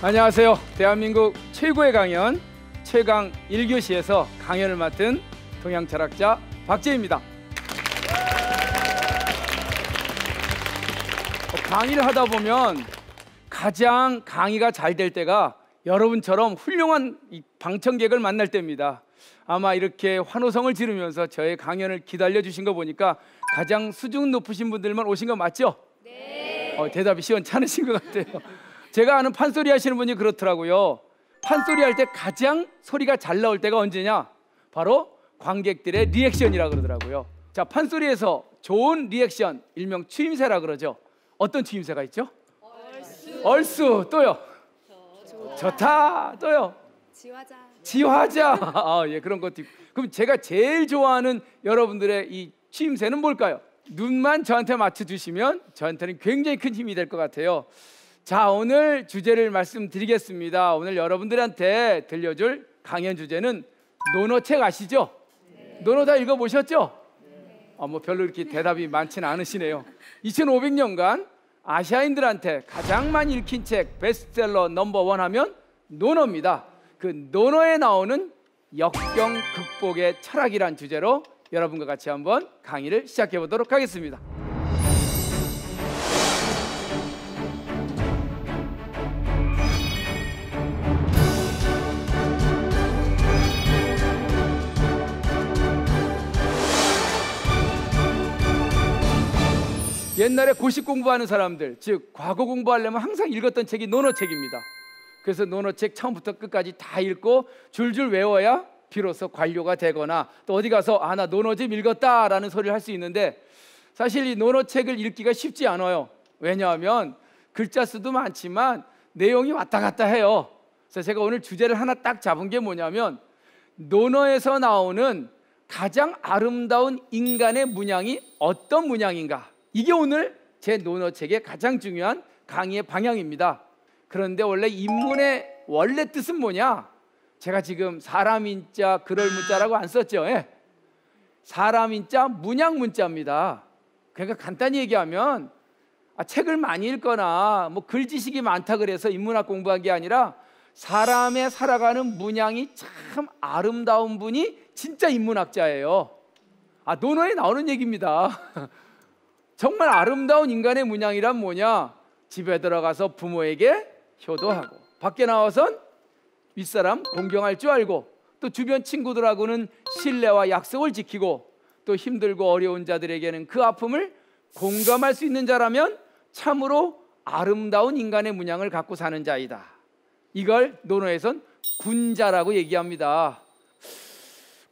안녕하세요. 대한민국 최고의 강연 최강 1교시에서 강연을 맡은 동양철학자 박재입니다. 강의를 하다 보면 가장 강의가 잘 될 때가 여러분처럼 훌륭한 방청객을 만날 때입니다. 아마 이렇게 환호성을 지르면서 저의 강연을 기다려 주신 거 보니까 가장 수준 높으신 분들만 오신 거 맞죠? 네. 대답이 시원찮으신 것 같아요. 제가 아는 판소리 하시는 분이 그렇더라고요. 판소리 할 때 가장 소리가 잘 나올 때가 언제냐? 바로 관객들의 리액션이라 그러더라고요. 자, 판소리에서 좋은 리액션, 일명 추임새라 그러죠. 어떤 추임새가 있죠? 얼쑤. 또요? 좋다. 또요? 지화자. 예, 그런 것도 있고. 그럼 제가 제일 좋아하는 여러분들의 이 추임새는 뭘까요? 눈만 저한테 맞춰주시면 저한테는 굉장히 큰 힘이 될 것 같아요. 자, 오늘 주제를 말씀드리겠습니다. 오늘 여러분들한테 들려줄 강연 주제는 논어책 아시죠? 네. 논어 다 읽어보셨죠? 네. 뭐 별로 이렇게 대답이 많지는 않으시네요. 2500년간 아시아인들한테 가장 많이 읽힌 책 베스트셀러 넘버 1 하면 논어입니다. 그 논어에 나오는 역경 극복의 철학이란 주제로 여러분과 같이 한번 강의를 시작해 보도록 하겠습니다. 옛날에 고시 공부하는 사람들, 즉 과거 공부하려면 항상 읽었던 책이 논어책입니다. 그래서 논어책 처음부터 끝까지 다 읽고 줄줄 외워야 비로소 관료가 되거나 또 어디 가서 나 논어 좀 읽었다라는 소리를 할 수 있는데, 사실 이 논어책을 읽기가 쉽지 않아요. 왜냐하면 글자 수도 많지만 내용이 왔다 갔다 해요. 그래서 제가 오늘 주제를 하나 딱 잡은 게 뭐냐면, 논어에서 나오는 가장 아름다운 인간의 문양이 어떤 문양인가, 이게 오늘 제 논어책의 가장 중요한 강의의 방향입니다. 그런데 원래 인문의 원래 뜻은 뭐냐? 제가 지금 사람인자 그럴 문자라고 안 썼죠? 예. 사람인자 문양 문자입니다. 그러니까 간단히 얘기하면 책을 많이 읽거나 뭐 글지식이 많다 그래서 인문학 공부한 게 아니라 사람의 살아가는 문양이 참 아름다운 분이 진짜 인문학자예요. 논어에 나오는 얘기입니다. 정말 아름다운 인간의 문양이란 뭐냐? 집에 들어가서 부모에게 효도하고 밖에 나와선 윗사람 공경할 줄 알고 또 주변 친구들하고는 신뢰와 약속을 지키고 또 힘들고 어려운 자들에게는 그 아픔을 공감할 수 있는 자라면 참으로 아름다운 인간의 문양을 갖고 사는 자이다. 이걸 논어에선 군자라고 얘기합니다.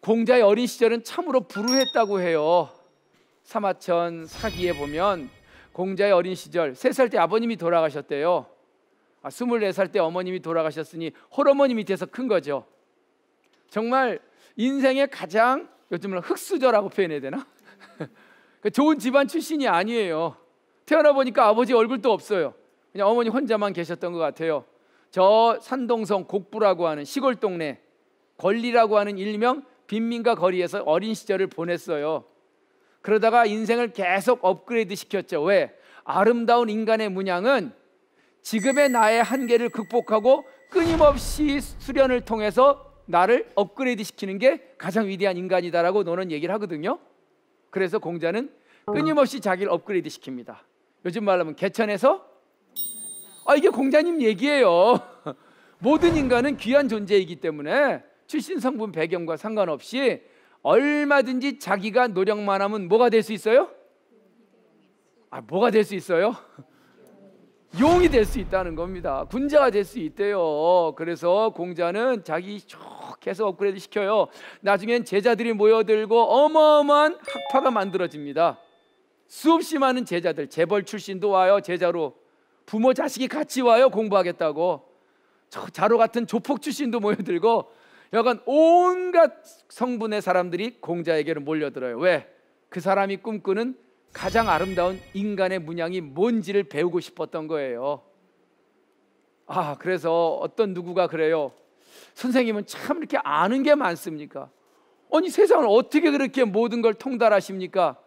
공자의 어린 시절은 참으로 불우했다고 해요. 사마천 사기에 보면 공자의 어린 시절 3살 때 아버님이 돌아가셨대요. 24살 때 어머님이 돌아가셨으니 홀어머니 밑에서 큰 거죠. 정말 인생의 가장, 요즘은 흙수저라고 표현해야 되나? 좋은 집안 출신이 아니에요. 태어나 보니까 아버지 얼굴도 없어요. 그냥 어머니 혼자만 계셨던 것 같아요. 저 산동성 곡부라고 하는 시골 동네, 권리라고 하는 일명 빈민가 거리에서 어린 시절을 보냈어요. 그러다가 인생을 계속 업그레이드 시켰죠. 왜? 아름다운 인간의 문양은 지금의 나의 한계를 극복하고 끊임없이 수련을 통해서 나를 업그레이드 시키는 게 가장 위대한 인간이다라고 너는 얘기를 하거든요. 그래서 공자는 끊임없이 자기를 업그레이드 시킵니다. 요즘 말로 하면 개천에서 이게 공자님 얘기예요. 모든 인간은 귀한 존재이기 때문에 출신 성분 배경과 상관없이 얼마든지 자기가 노력만 하면 뭐가 될 수 있어요? 뭐가 될 수 있어요? 용이 될 수 있다는 겁니다. 군자가 될 수 있대요. 그래서 공자는 자기 쭉 계속 업그레이드 시켜요. 나중엔 제자들이 모여들고 어마어마한 학파가 만들어집니다. 수없이 많은 제자들, 재벌 출신도 와요. 제자로 부모 자식이 같이 와요. 공부하겠다고. 자로 같은 조폭 출신도 모여들고 여간 온갖 성분의 사람들이 공자에게로 몰려들어요. 왜? 그 사람이 꿈꾸는 가장 아름다운 인간의 문양이 뭔지를 배우고 싶었던 거예요. 그래서 어떤 누구가 그래요. 선생님은 참 이렇게 아는 게 많습니까? 아니 세상을 어떻게 그렇게 모든 걸 통달하십니까?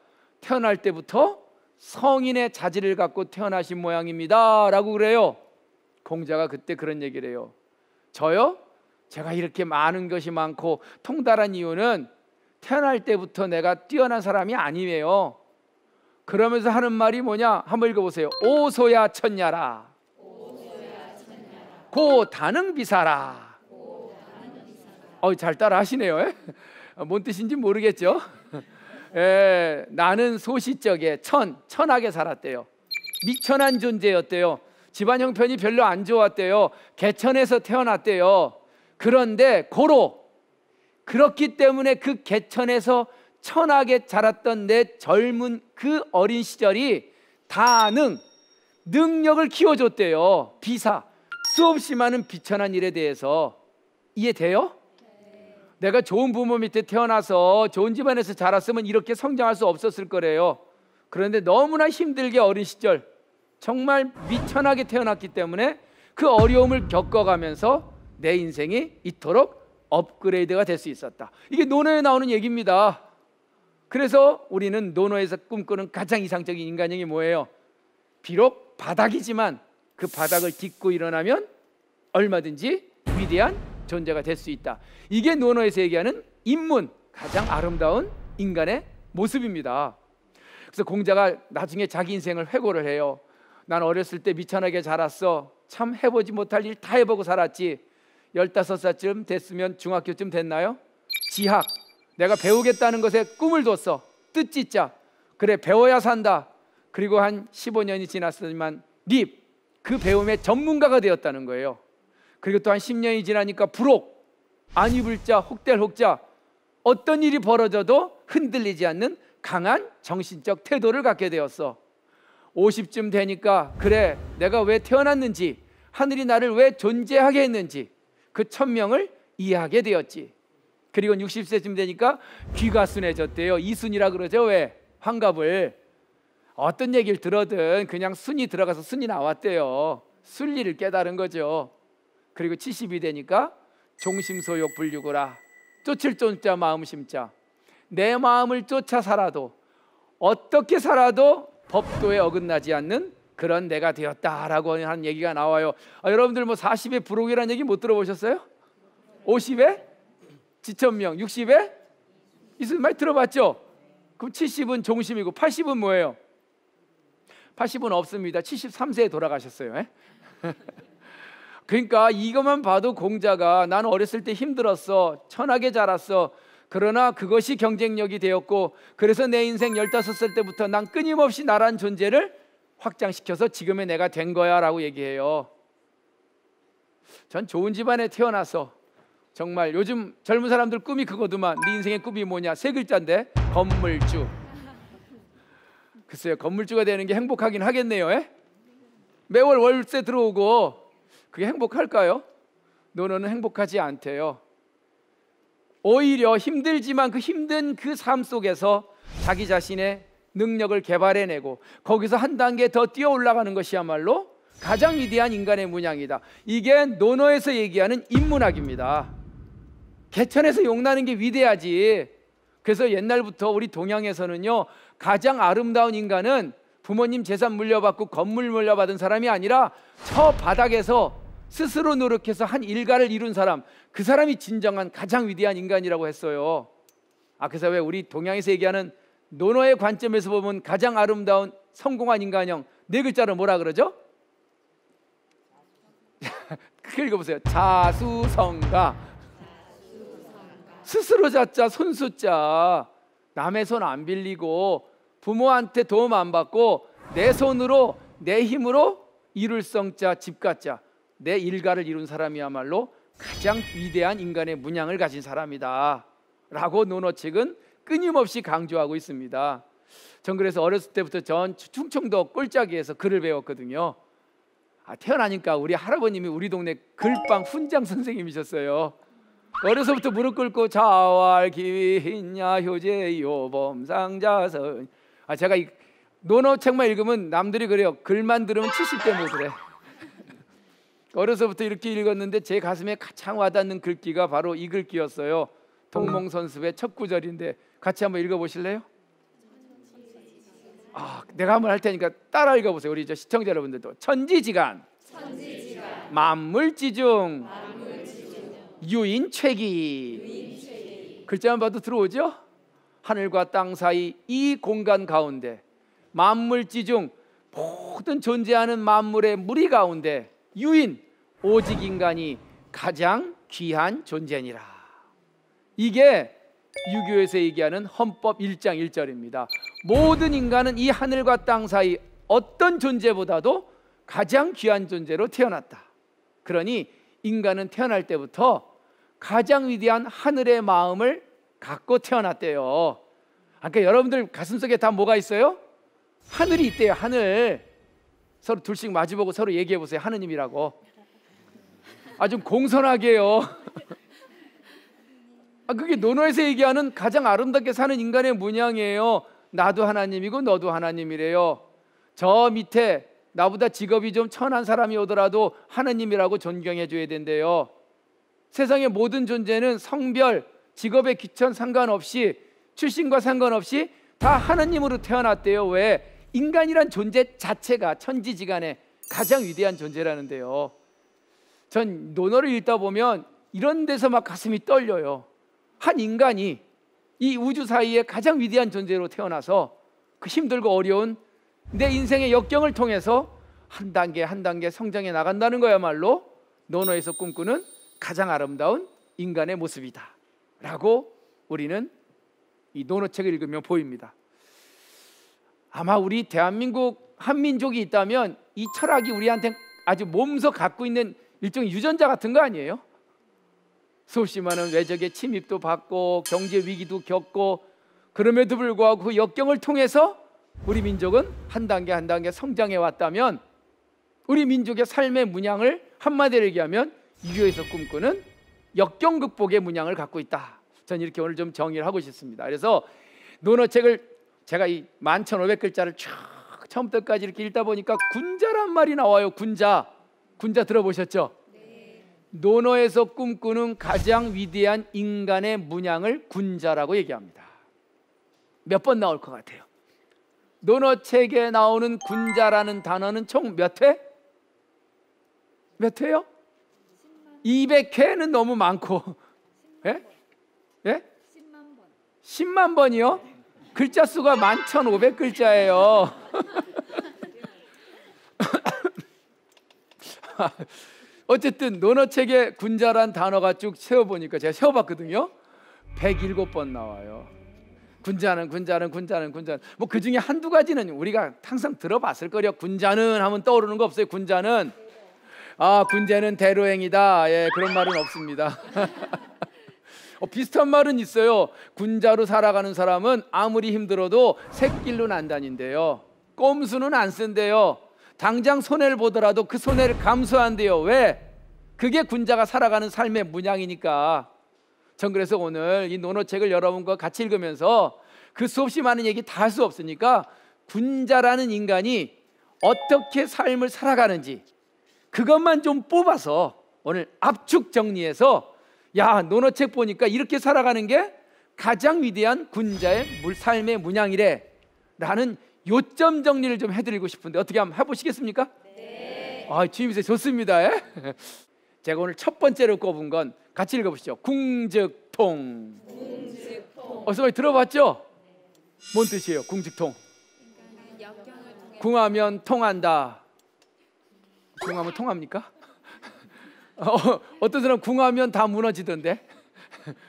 태어날 때부터 성인의 자질을 갖고 태어나신 모양입니다 라고 그래요. 공자가 그때 그런 얘기를 해요. 저요? 제가 이렇게 많은 것이 많고 통달한 이유는 태어날 때부터 내가 뛰어난 사람이 아니에요. 그러면서 하는 말이 뭐냐? 한번 읽어보세요. 오소야 천야라 고 다능비사라. 잘 따라 하시네요. 뭔 뜻인지 모르겠죠. 나는 소시적에 천하게 살았대요. 미천한 존재였대요. 집안 형편이 별로 안 좋았대요. 개천에서 태어났대요. 그런데 그렇기 때문에 그 개천에서 천하게 자랐던 내 젊은 그 어린 시절이 능력을 키워줬대요. 비사, 수없이 많은 비천한 일에 대해서. 이해돼요? 내가 좋은 부모 밑에 태어나서 좋은 집안에서 자랐으면 이렇게 성장할 수 없었을 거래요. 그런데 너무나 힘들게 어린 시절 정말 미천하게 태어났기 때문에 그 어려움을 겪어가면서 내 인생이 이토록 업그레이드가 될 수 있었다. 이게 논어에 나오는 얘기입니다. 그래서 우리는 논어에서 꿈꾸는 가장 이상적인 인간형이 뭐예요? 비록 바닥이지만 그 바닥을 딛고 일어나면 얼마든지 위대한 존재가 될 수 있다. 이게 논어에서 얘기하는 인문, 가장 아름다운 인간의 모습입니다. 그래서 공자가 나중에 자기 인생을 회고를 해요. 난 어렸을 때 미천하게 자랐어. 참 해보지 못할 일 다 해보고 살았지. 15살쯤 됐으면 중학교쯤 됐나요? 지학, 내가 배우겠다는 것에 꿈을 뒀어. 뜻짓자, 그래 배워야 산다. 그리고 한 15년이 지났지만 립, 그 배움의 전문가가 되었다는 거예요. 그리고 또 한 10년이 지나니까 불혹, 안 입을 자 혹될 혹자, 어떤 일이 벌어져도 흔들리지 않는 강한 정신적 태도를 갖게 되었어. 50쯤 되니까 그래 내가 왜 태어났는지, 하늘이 나를 왜 존재하게 했는지 그 천명을 이해하게 되었지. 그리고 60세쯤 되니까 귀가 순해졌대요. 이순이라 그러죠. 왜? 환갑을. 어떤 얘기를 들어든 그냥 순이 들어가서 순이 나왔대요. 순리를 깨달은 거죠. 그리고 70이 되니까 종심소욕 불유구라, 쫓을 쫓자 마음 심자. 내 마음을 쫓아 살아도, 어떻게 살아도 법도에 어긋나지 않는 그런 내가 되었다라고 하는 얘기가 나와요. 여러분들 뭐 40에 불혹이라는 얘기 못 들어보셨어요? 50에 지천명, 60에 이순 많이 들어봤죠? 그럼 70은 종심이고 80은 뭐예요? 80은 없습니다. 73세에 돌아가셨어요. 그러니까 이것만 봐도 공자가 나는 어렸을 때 힘들었어, 천하게 자랐어, 그러나 그것이 경쟁력이 되었고 그래서 내 인생 15살 때부터 난 끊임없이 나란 존재를 확장시켜서 지금의 내가 된 거야 라고 얘기해요. 전 좋은 집안에 태어나서 정말 요즘 젊은 사람들 꿈이 그거더만. 네 인생의 꿈이 뭐냐? 3글자인데 건물주. 글쎄요, 건물주가 되는 게 행복하긴 하겠네요. 매월 월세 들어오고 그게 행복할까요? 논어는 행복하지 않대요. 오히려 힘들지만 그 힘든 그 삶 속에서 자기 자신의 능력을 개발해내고 거기서 한 단계 더 뛰어 올라가는 것이야말로 가장 위대한 인간의 문양이다. 이게 논어에서 얘기하는 인문학입니다. 개천에서 용나는 게 위대하지. 그래서 옛날부터 우리 동양에서는요, 가장 아름다운 인간은 부모님 재산 물려받고 건물 물려받은 사람이 아니라 저 바닥에서 스스로 노력해서 한 일가를 이룬 사람, 그 사람이 진정한 가장 위대한 인간이라고 했어요. 그래서 왜 우리 동양에서 얘기하는 논어의 관점에서 보면 가장 아름다운 성공한 인간형 4글자로 뭐라 그러죠? 크게 읽어보세요. 자수성가. 스스로 자자, 손수자. 남의 손 안 빌리고 부모한테 도움 안 받고 내 손으로 내 힘으로 이룰 성자, 집가자, 내 일가를 이룬 사람이야말로 가장 위대한 인간의 문양을 가진 사람이다 라고 논어책은 끊임없이 강조하고 있습니다. 전 그래서 어렸을 때부터 전 충청도 꼴짜기에서 글을 배웠거든요. 태어나니까 우리 할아버님이 우리 동네 글방 훈장 선생님이셨어요. 어려서부터 무릎 꿇고 자활 기위냐 효제요 범상자선. 제가 이 논어책만 읽으면 남들이 그래요. 글만 들으면 70대 못 그래. 어려서부터 이렇게 읽었는데 제 가슴에 가장 와닿는 글귀가 바로 이 글귀였어요. 동몽선습의 첫 구절인데 같이 한번 읽어보실래요? 내가 한번 할 테니까 따라 읽어보세요. 우리 시청자 여러분들도. 천지지간 만물지중 유인체기. 글자만 봐도 들어오죠? 하늘과 땅 사이 이 공간 가운데 만물지중 모든 존재하는 만물의 무리 가운데 유인 오직 인간이 가장 귀한 존재니라. 이게 유교에서 얘기하는 헌법 1장 1절입니다. 모든 인간은 이 하늘과 땅 사이 어떤 존재보다도 가장 귀한 존재로 태어났다. 그러니 인간은 태어날 때부터 가장 위대한 하늘의 마음을 갖고 태어났대요. 그러니까 여러분들 가슴속에 다 뭐가 있어요? 하늘이 있대요. 하늘. 서로 둘씩 마주보고 서로 얘기해 보세요. 하느님이라고. 좀 공손하게요. 그게 논어에서 얘기하는 가장 아름답게 사는 인간의 문양이에요. 나도 하나님이고 너도 하나님이래요. 저 밑에 나보다 직업이 좀 천한 사람이 오더라도 하나님이라고 존경해 줘야 된대요. 세상의 모든 존재는 성별, 직업의 귀천 상관없이, 출신과 상관없이 다 하나님으로 태어났대요. 왜? 인간이란 존재 자체가 천지지간에 가장 위대한 존재라는데요. 전 논어를 읽다 보면 이런 데서 막 가슴이 떨려요. 한 인간이 이 우주 사이에 가장 위대한 존재로 태어나서 그 힘들고 어려운 내 인생의 역경을 통해서 한 단계 한 단계 성장해 나간다는 거야말로 논어에서 꿈꾸는 가장 아름다운 인간의 모습이다 라고 우리는 이 논어책을 읽으면 보입니다. 아마 우리 대한민국 한민족이 있다면 이 철학이 우리한테 아주 몸소 갖고 있는 일종의 유전자 같은 거 아니에요? 수없이 많은 외적의 침입도 받고 경제 위기도 겪고 그럼에도 불구하고 그 역경을 통해서 우리 민족은 한 단계 한 단계 성장해 왔다면 우리 민족의 삶의 문양을 한마디로 얘기하면 유교에서 꿈꾸는 역경 극복의 문양을 갖고 있다. 전 이렇게 오늘 좀 정의를 하고 싶습니다. 그래서 논어책을 제가 이 11,500글자를 쭉 처음부터까지 이렇게 읽다 보니까 군자란 말이 나와요. 군자 들어보셨죠? 논어에서 꿈꾸는 가장 위대한 인간의 문양을 군자라고 얘기합니다. 몇 번 나올 것 같아요? 논어책에 나오는 군자라는 단어는 총 몇 회? 몇 회요? 200회는 너무 많고. 예? 예? 10만 번이요? 글자 수가 11,500글자예요. 어쨌든 논어책에 군자란 단어가 쭉 세어보니까 제가 세어봤거든요. 107번 나와요. 군자는 뭐 그 중에 한두 가지는 우리가 항상 들어봤을 거예요. 군자는 하면 떠오르는 거 없어요? 군자는 군자는 대로행이다. 예, 그런 말은 없습니다. 비슷한 말은 있어요. 군자로 살아가는 사람은 아무리 힘들어도 샛길로는 안 다닌대요. 꼼수는 안 쓴대요. 당장 손해를 보더라도 그 손해를 감수한대요. 왜? 그게 군자가 살아가는 삶의 문양이니까. 전 그래서 오늘 이 논어책을 여러분과 같이 읽으면서 그 수없이 많은 얘기 다 할 수 없으니까 군자라는 인간이 어떻게 삶을 살아가는지 그것만 좀 뽑아서 오늘 압축 정리해서 논어책 보니까 이렇게 살아가는 게 가장 위대한 군자의 삶의 문양이래 라는 요점 정리를 좀 해드리고 싶은데 어떻게 한번 해보시겠습니까? 네. 주임새 좋습니다. 제가 오늘 첫 번째로 꼽은 건 같이 읽어보시죠. 궁즉통. 어서 많이 들어봤죠? 뭔 뜻이에요? 궁즉통. 궁하면 통한다. 궁하면 통합니까? 어떤 사람 궁하면 다 무너지던데.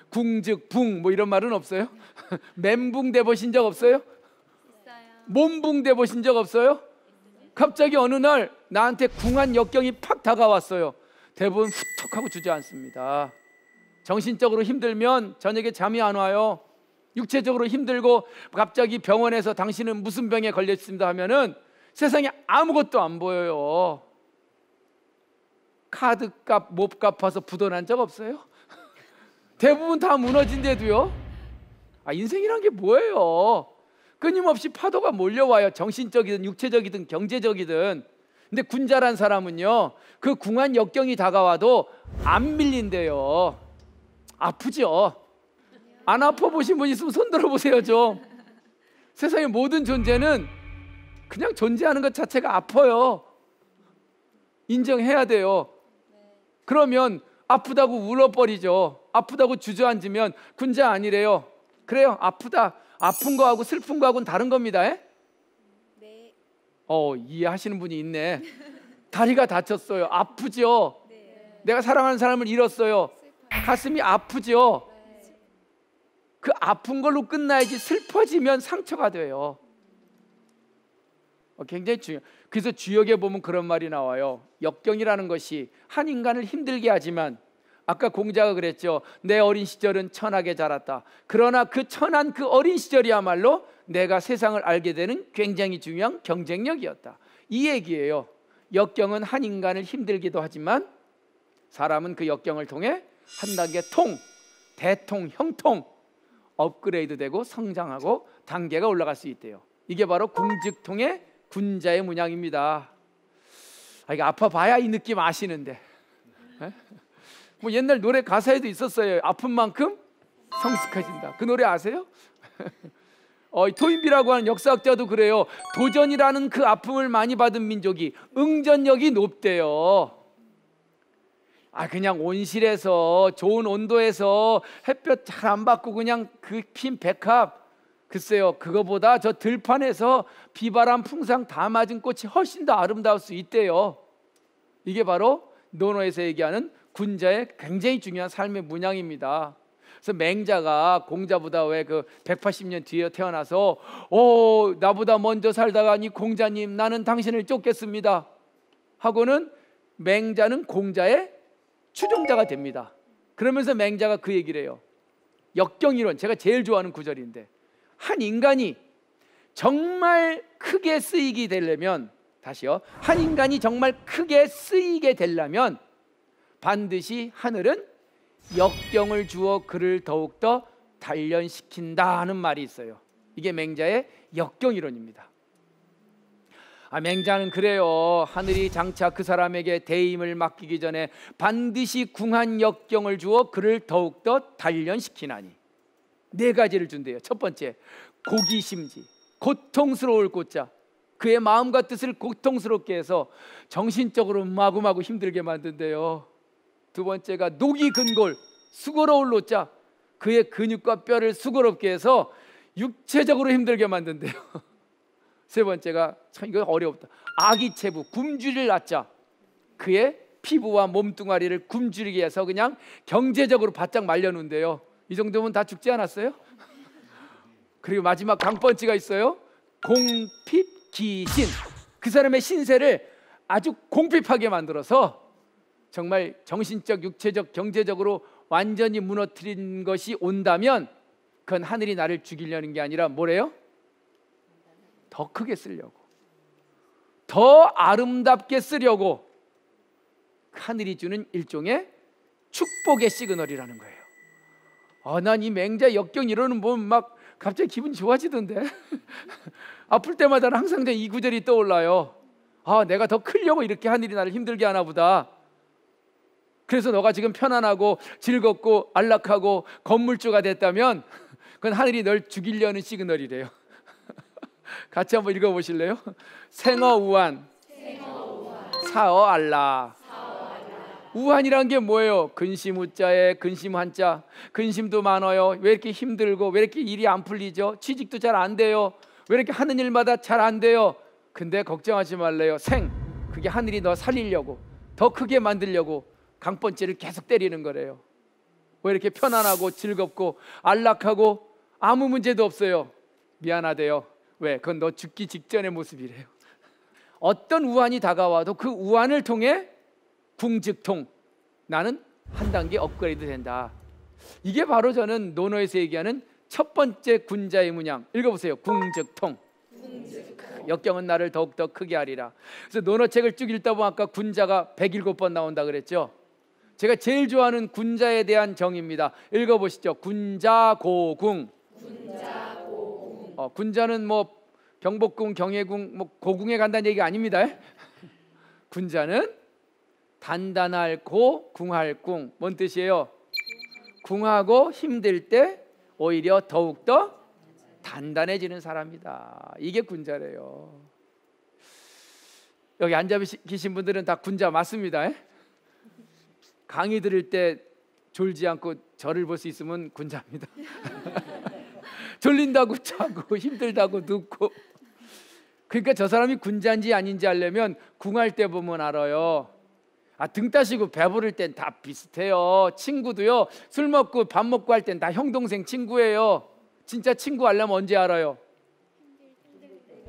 궁즉붕 뭐 이런 말은 없어요? 멘붕 돼 보신 적 없어요? 몸붕 돼 보신 적 없어요? 갑자기 어느 날 나한테 궁한 역경이 팍 다가왔어요. 대부분 후톡하고 주저앉습니다. 정신적으로 힘들면 저녁에 잠이 안 와요. 육체적으로 힘들고 갑자기 병원에서 당신은 무슨 병에 걸렸습니다 하면은 세상에 아무것도 안 보여요. 카드값 못 갚아서 부도난 적 없어요? 대부분 다 무너진데도요. 인생이란 게 뭐예요? 끊임없이 파도가 몰려와요. 정신적이든 육체적이든 경제적이든. 근데 군자란 사람은요, 그 궁한 역경이 다가와도 안 밀린대요. 아프죠? 안 아파 보신 분 있으면 손 들어보세요 좀. 세상의 모든 존재는 그냥 존재하는 것 자체가 아파요. 인정해야 돼요. 그러면 아프다고 울어버리죠. 아프다고 주저앉으면 군자 아니래요. 그래요, 아프다. 아픈 거하고 슬픈 거하고는 다른 겁니다. 네. 이해하시는 분이 있네. 다리가 다쳤어요. 아프죠. 네. 내가 사랑하는 사람을 잃었어요. 가슴이 아프죠. 네. 그 아픈 걸로 끝나야지 슬퍼지면 상처가 돼요. 굉장히 중요해요. 그래서 주역에 보면 그런 말이 나와요. 역경이라는 것이 한 인간을 힘들게 하지만, 아까 공자가 그랬죠. 내 어린 시절은 천하게 자랐다. 그러나 그 천한 그 어린 시절이야말로 내가 세상을 알게 되는 굉장히 중요한 경쟁력이었다. 이 얘기예요. 역경은 한 인간을 힘들기도 하지만 사람은 그 역경을 통해 한 단계 대통, 형통 업그레이드 되고 성장하고 단계가 올라갈 수 있대요. 이게 바로 궁즉통의 군자의 문양입니다. 이게 아파봐야 이 느낌 아시는데, 뭐 옛날 노래 가사에도 있었어요. 아픈 만큼 성숙해진다. 그 노래 아세요? 토인비라고 하는 역사학자도 그래요. 도전이라는 그 아픔을 많이 받은 민족이 응전력이 높대요. 그냥 온실에서 좋은 온도에서 햇볕 잘 안 받고 그냥 그 핀 백합, 글쎄요, 그거보다 저 들판에서 비바람 풍상 다 맞은 꽃이 훨씬 더 아름다울 수 있대요. 이게 바로 논어에서 얘기하는 군자의 굉장히 중요한 삶의 문양입니다. 그래서 맹자가 공자보다 왜 그 180년 뒤에 태어나서 나보다 먼저 살다가니 공자님 나는 당신을 쫓겠습니다 하고는 맹자는 공자의 추종자가 됩니다. 그러면서 맹자가 그 얘기를 해요. 역경이론, 제가 제일 좋아하는 구절인데, 한 인간이 정말 크게 쓰이게 되려면, 다시요, 한 인간이 정말 크게 쓰이게 되려면 반드시 하늘은 역경을 주어 그를 더욱더 단련시킨다 하는 말이 있어요. 이게 맹자의 역경이론입니다. 맹자는 그래요. 하늘이 장차 그 사람에게 대임을 맡기기 전에 반드시 궁한 역경을 주어 그를 더욱더 단련시키나니 4가지를 준대요. 첫 번째, 고기심지, 고통스러울 고자, 그의 마음과 뜻을 고통스럽게 해서 정신적으로 마구마구 힘들게 만든대요. 두 번째가 녹이 근골, 수고로울 노자, 그의 근육과 뼈를 수고롭게 해서 육체적으로 힘들게 만든대요. 세 번째가, 참 이거 어렵다, 아기체부, 굶주릴 낳자, 그의 피부와 몸뚱아리를 굶주리게 해서 그냥 경제적으로 바짝 말려놓은대요. 이 정도면 다 죽지 않았어요? 그리고 마지막 강펀치가 있어요. 공핍기신, 그 사람의 신세를 아주 공핍하게 만들어서 정말 정신적, 육체적, 경제적으로 완전히 무너뜨린 것이 온다면 그건 하늘이 나를 죽이려는 게 아니라 뭐래요? 더 크게 쓰려고, 더 아름답게 쓰려고 하늘이 주는 일종의 축복의 시그널이라는 거예요. 난 이 맹자 역경 이러는 보면 막 갑자기 기분이 좋아지던데. 아플 때마다 항상 이 구절이 떠올라요. 내가 더 크려고 이렇게 하늘이 나를 힘들게 하나 보다. 그래서 너가 지금 편안하고 즐겁고 안락하고 건물주가 됐다면 그건 하늘이 널 죽이려는 시그널이래요. 같이 한번 읽어보실래요? 생어우한, 사어알라. 우한이란 게 뭐예요? 근심 우자에 근심 한자. 근심도 많아요. 왜 이렇게 힘들고 왜 이렇게 일이 안 풀리죠? 취직도 잘 안 돼요. 왜 이렇게 하는 일마다 잘 안 돼요? 근데 걱정하지 말래요. 그게 하늘이 너 살리려고, 더 크게 만들려고 강펀치를 계속 때리는 거래요. 왜 이렇게 편안하고 즐겁고 안락하고 아무 문제도 없어요? 미안하대요. 왜? 그건 너 죽기 직전의 모습이래요. 어떤 우환이 다가와도 그 우환을 통해 궁즉통, 나는 한 단계 업그레이드 된다. 이게 바로 저는 논어에서 얘기하는 첫 번째 군자의 문양. 읽어보세요. 궁즉통. 역경은 나를 더욱더 크게 하리라. 그래서 논어책을 쭉 읽다 보면 아까 군자가 107번 나온다 그랬죠. 제가 제일 좋아하는 군자에 대한 정의입니다. 읽어보시죠. 군자고궁. 군자는 뭐 경복궁, 경혜궁, 뭐 고궁에 간다는 얘기가 아닙니다. 군자는 단단할 고 궁할 궁. 뭔 뜻이에요? 궁하고 힘들 때 오히려 더욱더 단단해지는 사람이다. 이게 군자래요. 여기 앉아 계신 분들은 다 군자 맞습니다. 강의 들을 때 졸지 않고 저를 볼 수 있으면 군자입니다. 졸린다고 자고 힘들다고 눕고. 그러니까 저 사람이 군자인지 아닌지 알려면 궁할 때 보면 알아요. 등 따시고 배부를 땐 다 비슷해요. 친구도요, 술 먹고 밥 먹고 할 땐 다 형 동생 친구예요. 진짜 친구 알려면 언제 알아요?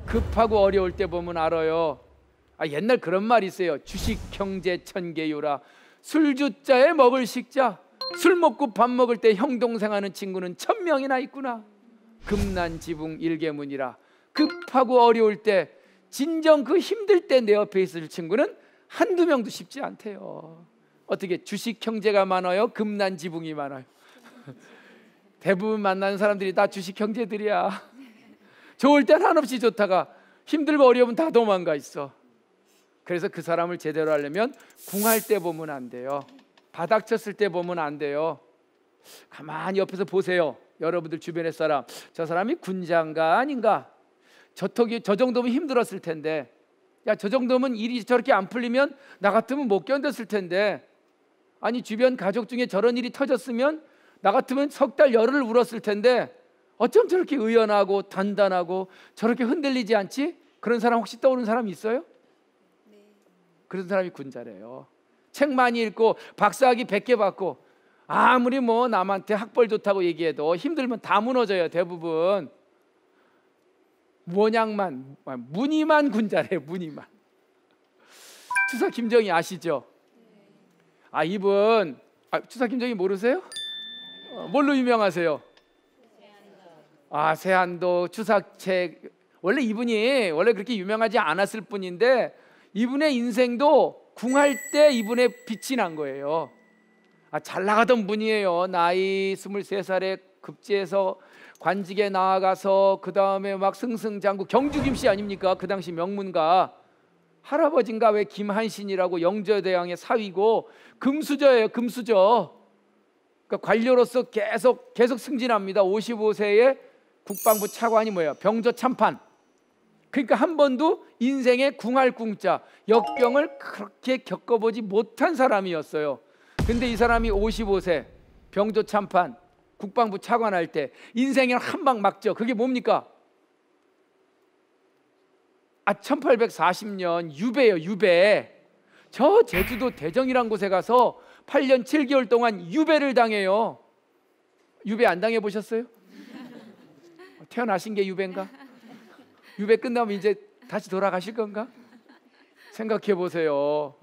급하고 어려울 때 보면 알아요. 옛날 그런 말이 있어요. 주식 형제 천개유라. 술주자에 먹을 식자. 술 먹고 밥 먹을 때 형 동생 하는 친구는 1000명이나 있구나. 금난지붕 일개문이라. 급하고 어려울 때, 진정 그 힘들 때 내 옆에 있을 친구는 한두 명도 쉽지 않대요. 어떻게 주식 형제가 많아요? 금난지붕이 많아요? 대부분 만나는 사람들이 다 주식 형제들이야. 좋을 땐 한없이 좋다가 힘들고 어려우면 다 도망가 있어. 그래서 그 사람을 제대로 하려면 궁할 때 보면 안 돼요. 바닥 쳤을 때 보면 안 돼요. 가만히 옆에서 보세요. 여러분들 주변의 사람, 저 사람이 군자인가 아닌가? 저 정도면 힘들었을 텐데, 저 정도면 일이 저렇게 안 풀리면 나 같으면 못 견뎠을 텐데, 아니 주변 가족 중에 저런 일이 터졌으면 나 같으면 석 달 열흘을 울었을 텐데 어쩜 저렇게 의연하고 단단하고 저렇게 흔들리지 않지? 그런 사람 혹시 떠오르는 사람 있어요? 네. 그런 사람이 군자래요. 책 많이 읽고 박사학위 100개 받고 아무리 뭐 남한테 학벌 좋다고 얘기해도 힘들면 다 무너져요. 대부분 무늬만 군자래요. 무늬만. 추사 김정희 아시죠? 이분 추사 김정희 모르세요? 뭘로 유명하세요? 세한도 추사책. 원래 이분이 그렇게 유명하지 않았을 뿐인데 이분의 인생도 궁할 때 이분의 빛이 난 거예요. 잘 나가던 분이에요. 나이 23살에 급제해서 관직에 나아가서 그 다음에 막 승승장구. 경주 김씨 아닙니까? 그 당시 명문가. 할아버지인가 왜 김한신이라고 영조대왕의 사위고 금수저예요. 금수저. 그러니까 관료로서 계속 승진합니다. 55세에 국방부 차관이 뭐예요? 병조 참판. 그러니까 한 번도 인생에 궁할 궁자, 역병을 그렇게 겪어보지 못한 사람이었어요. 근데 이 사람이 55세 병조 참판 국방부 차관할 때 인생에 한 방 막죠. 그게 뭡니까? 1840년 유배예요. 유배. 저 제주도 대정이란 곳에 가서 8년 7개월 동안 유배를 당해요. 유배 안 당해보셨어요? 태어나신 게 유배인가? 유배 끝나면 이제 다시 돌아가실 건가? 생각해 보세요.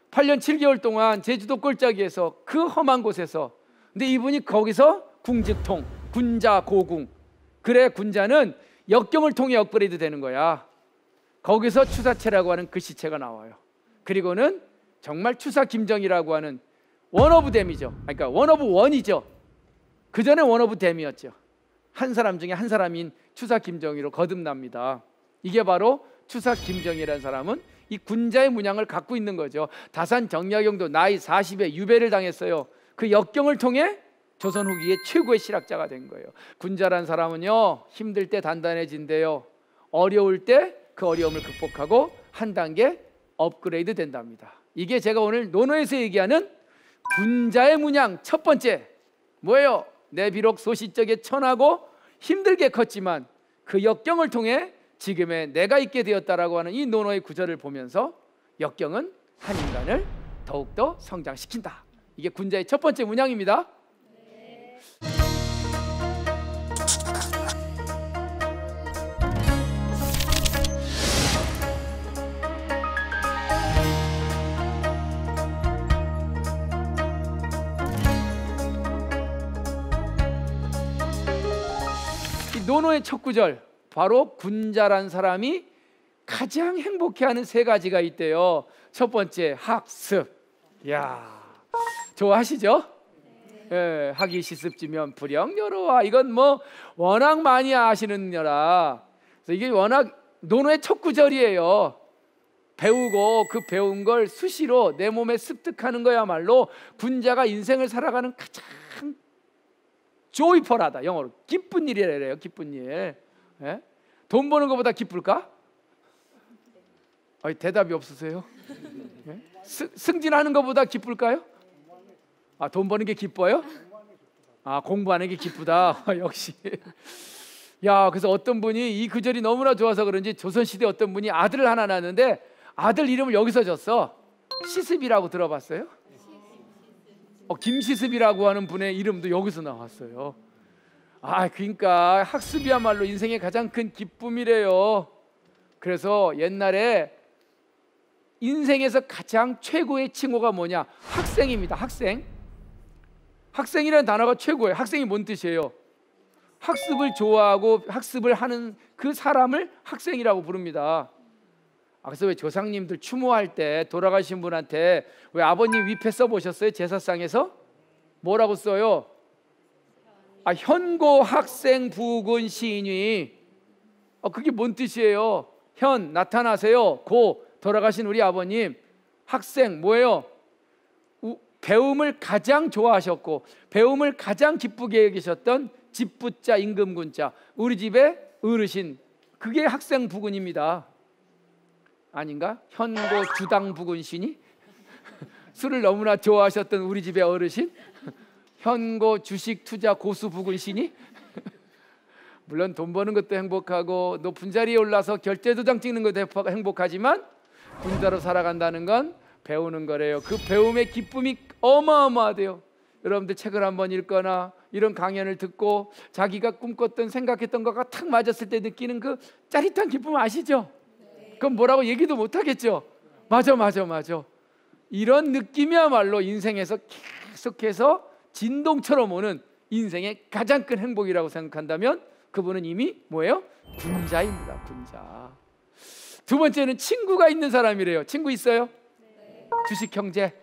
8년 7개월 동안 제주도 꼴짜기에서 그 험한 곳에서. 근데 이분이 거기서 궁즉통, 군자 고궁. 그래, 군자는 역경을 통해 업그레이드 되는 거야. 거기서 추사체라고 하는 글씨체가 나와요. 그리고는 정말 추사 김정희라고 하는 원 오브 댐이죠. 그러니까 원 오브 원이죠. 그 전에 원 오브 댐이었죠. 한 사람 중에 한 사람인 추사 김정희로 거듭납니다. 이게 바로 추사 김정희라는 사람은 이 군자의 문양을 갖고 있는 거죠. 다산 정약용도 나이 40에 유배를 당했어요. 그 역경을 통해 조선 후기의 최고의 실학자가 된 거예요. 군자란 사람은요, 힘들 때 단단해진대요. 어려울 때 그 어려움을 극복하고 한 단계 업그레이드 된답니다. 이게 제가 오늘 논어에서 얘기하는 군자의 문양 첫 번째 뭐예요? 내 비록 소시적에 천하고 힘들게 컸지만 그 역경을 통해 지금의 내가 있게 되었다라고 하는 이 논어의 구절을 보면서 역경은 한 인간을 더욱더 성장시킨다. 이게 군자의 첫 번째 문양입니다. 네. 논어의 첫 구절, 바로 군자란 사람이 가장 행복해하는 세 가지가 있대요. 첫 번째, 학습. 이야, 좋아하시죠? 네. 학이 시습지면 불영여로와. 이건 뭐 워낙 많이 아시는 여라. 그래서 이게 워낙 논어의 첫 구절이에요. 배우고 그 배운 걸 수시로 내 몸에 습득하는 거야말로 군자가 인생을 살아가는 가장 조이펄하다. 영어로 기쁜 일이래요. 기쁜 일. 예? 돈 버는 것보다 기쁠까? 대답이 없으세요? 예? 승진하는 것보다 기쁠까요? 아, 돈 버는 게 기뻐요? 아, 공부하는 게 기쁘다. 역시. 야, 그래서 어떤 분이 이 구절이 너무나 좋아서 그런지 조선시대 어떤 분이 아들을 하나 낳았는데 아들 이름을 여기서 줬어. 시습이라고 들어봤어요? 김시습이라고 하는 분의 이름도 여기서 나왔어요. 아, 그러니까 학습이야말로 인생의 가장 큰 기쁨이래요. 그래서 옛날에 인생에서 가장 최고의 칭호가 뭐냐? 학생입니다. 학생. 학생이라는 단어가 최고예요. 학생이 뭔 뜻이에요? 학습을 좋아하고 학습을 하는 그 사람을 학생이라고 부릅니다. 그래서 왜 조상님들 추모할 때 돌아가신 분한테 왜 아버님 위패 써보셨어요? 제사상에서 뭐라고 써요? 현고 학생 부군 시인이. 그게 뭔 뜻이에요? 현 나타나세요. 고 돌아가신 우리 아버님. 학생 뭐예요? 배움을 가장 좋아하셨고 배움을 가장 기쁘게 여기셨던 집부자 임금군자, 우리 집의 어르신, 그게 학생 부군입니다. 아닌가? 현고 주당 부군신이 술을 너무나 좋아하셨던 우리 집의 어르신, 현고 주식 투자 고수 부군신이. 물론 돈 버는 것도 행복하고 높은 자리에 올라서 결제 도장 찍는 것도 행복하지만 군자로 살아간다는 건 배우는 거래요. 그 배움의 기쁨이 어마어마하대요. 여러분들 책을 한번 읽거나 이런 강연을 듣고 자기가 꿈꿨던 생각했던 것과 탁 맞았을 때 느끼는 그 짜릿한 기쁨 아시죠? 그건 뭐라고 얘기도 못하겠죠. 맞아. 이런 느낌이야말로 인생에서 계속해서 진동처럼 오는 인생의 가장 큰 행복이라고 생각한다면 그분은 이미 뭐예요? 군자입니다. 군자. 두 번째는 친구가 있는 사람이래요. 친구 있어요? 주식 형제.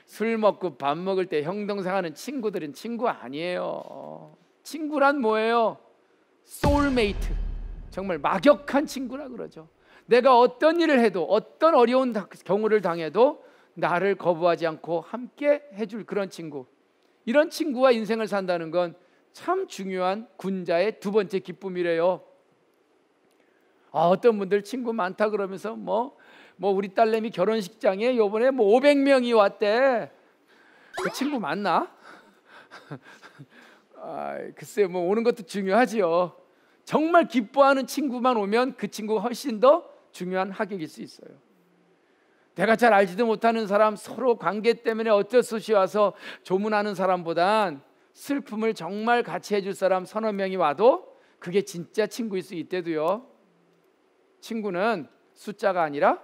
술 먹고 밥 먹을 때 형동생 하는 친구들은 친구 아니에요. 친구란 뭐예요? 소울메이트. 정말 막역한 친구라 그러죠. 내가 어떤 일을 해도 어떤 어려운 경우를 당해도 나를 거부하지 않고 함께 해줄 그런 친구. 이런 친구와 인생을 산다는 건 참 중요한 군자의 두 번째 기쁨이래요. 어떤 분들 친구 많다 그러면서 뭐 우리 딸내미 결혼식장에 요번에 500명이 왔대. 그 친구 맞나? 글쎄요, 오는 것도 중요하지요. 정말 기뻐하는 친구만 오면 그 친구가 훨씬 더 중요한 하객일 수 있어요. 내가 잘 알지도 못하는 사람, 서로 관계 때문에 어쩔 수 없이 와서 조문하는 사람보단 슬픔을 정말 같이 해줄 사람 서너 명이 와도 그게 진짜 친구일 수 있대도요. 친구는 숫자가 아니라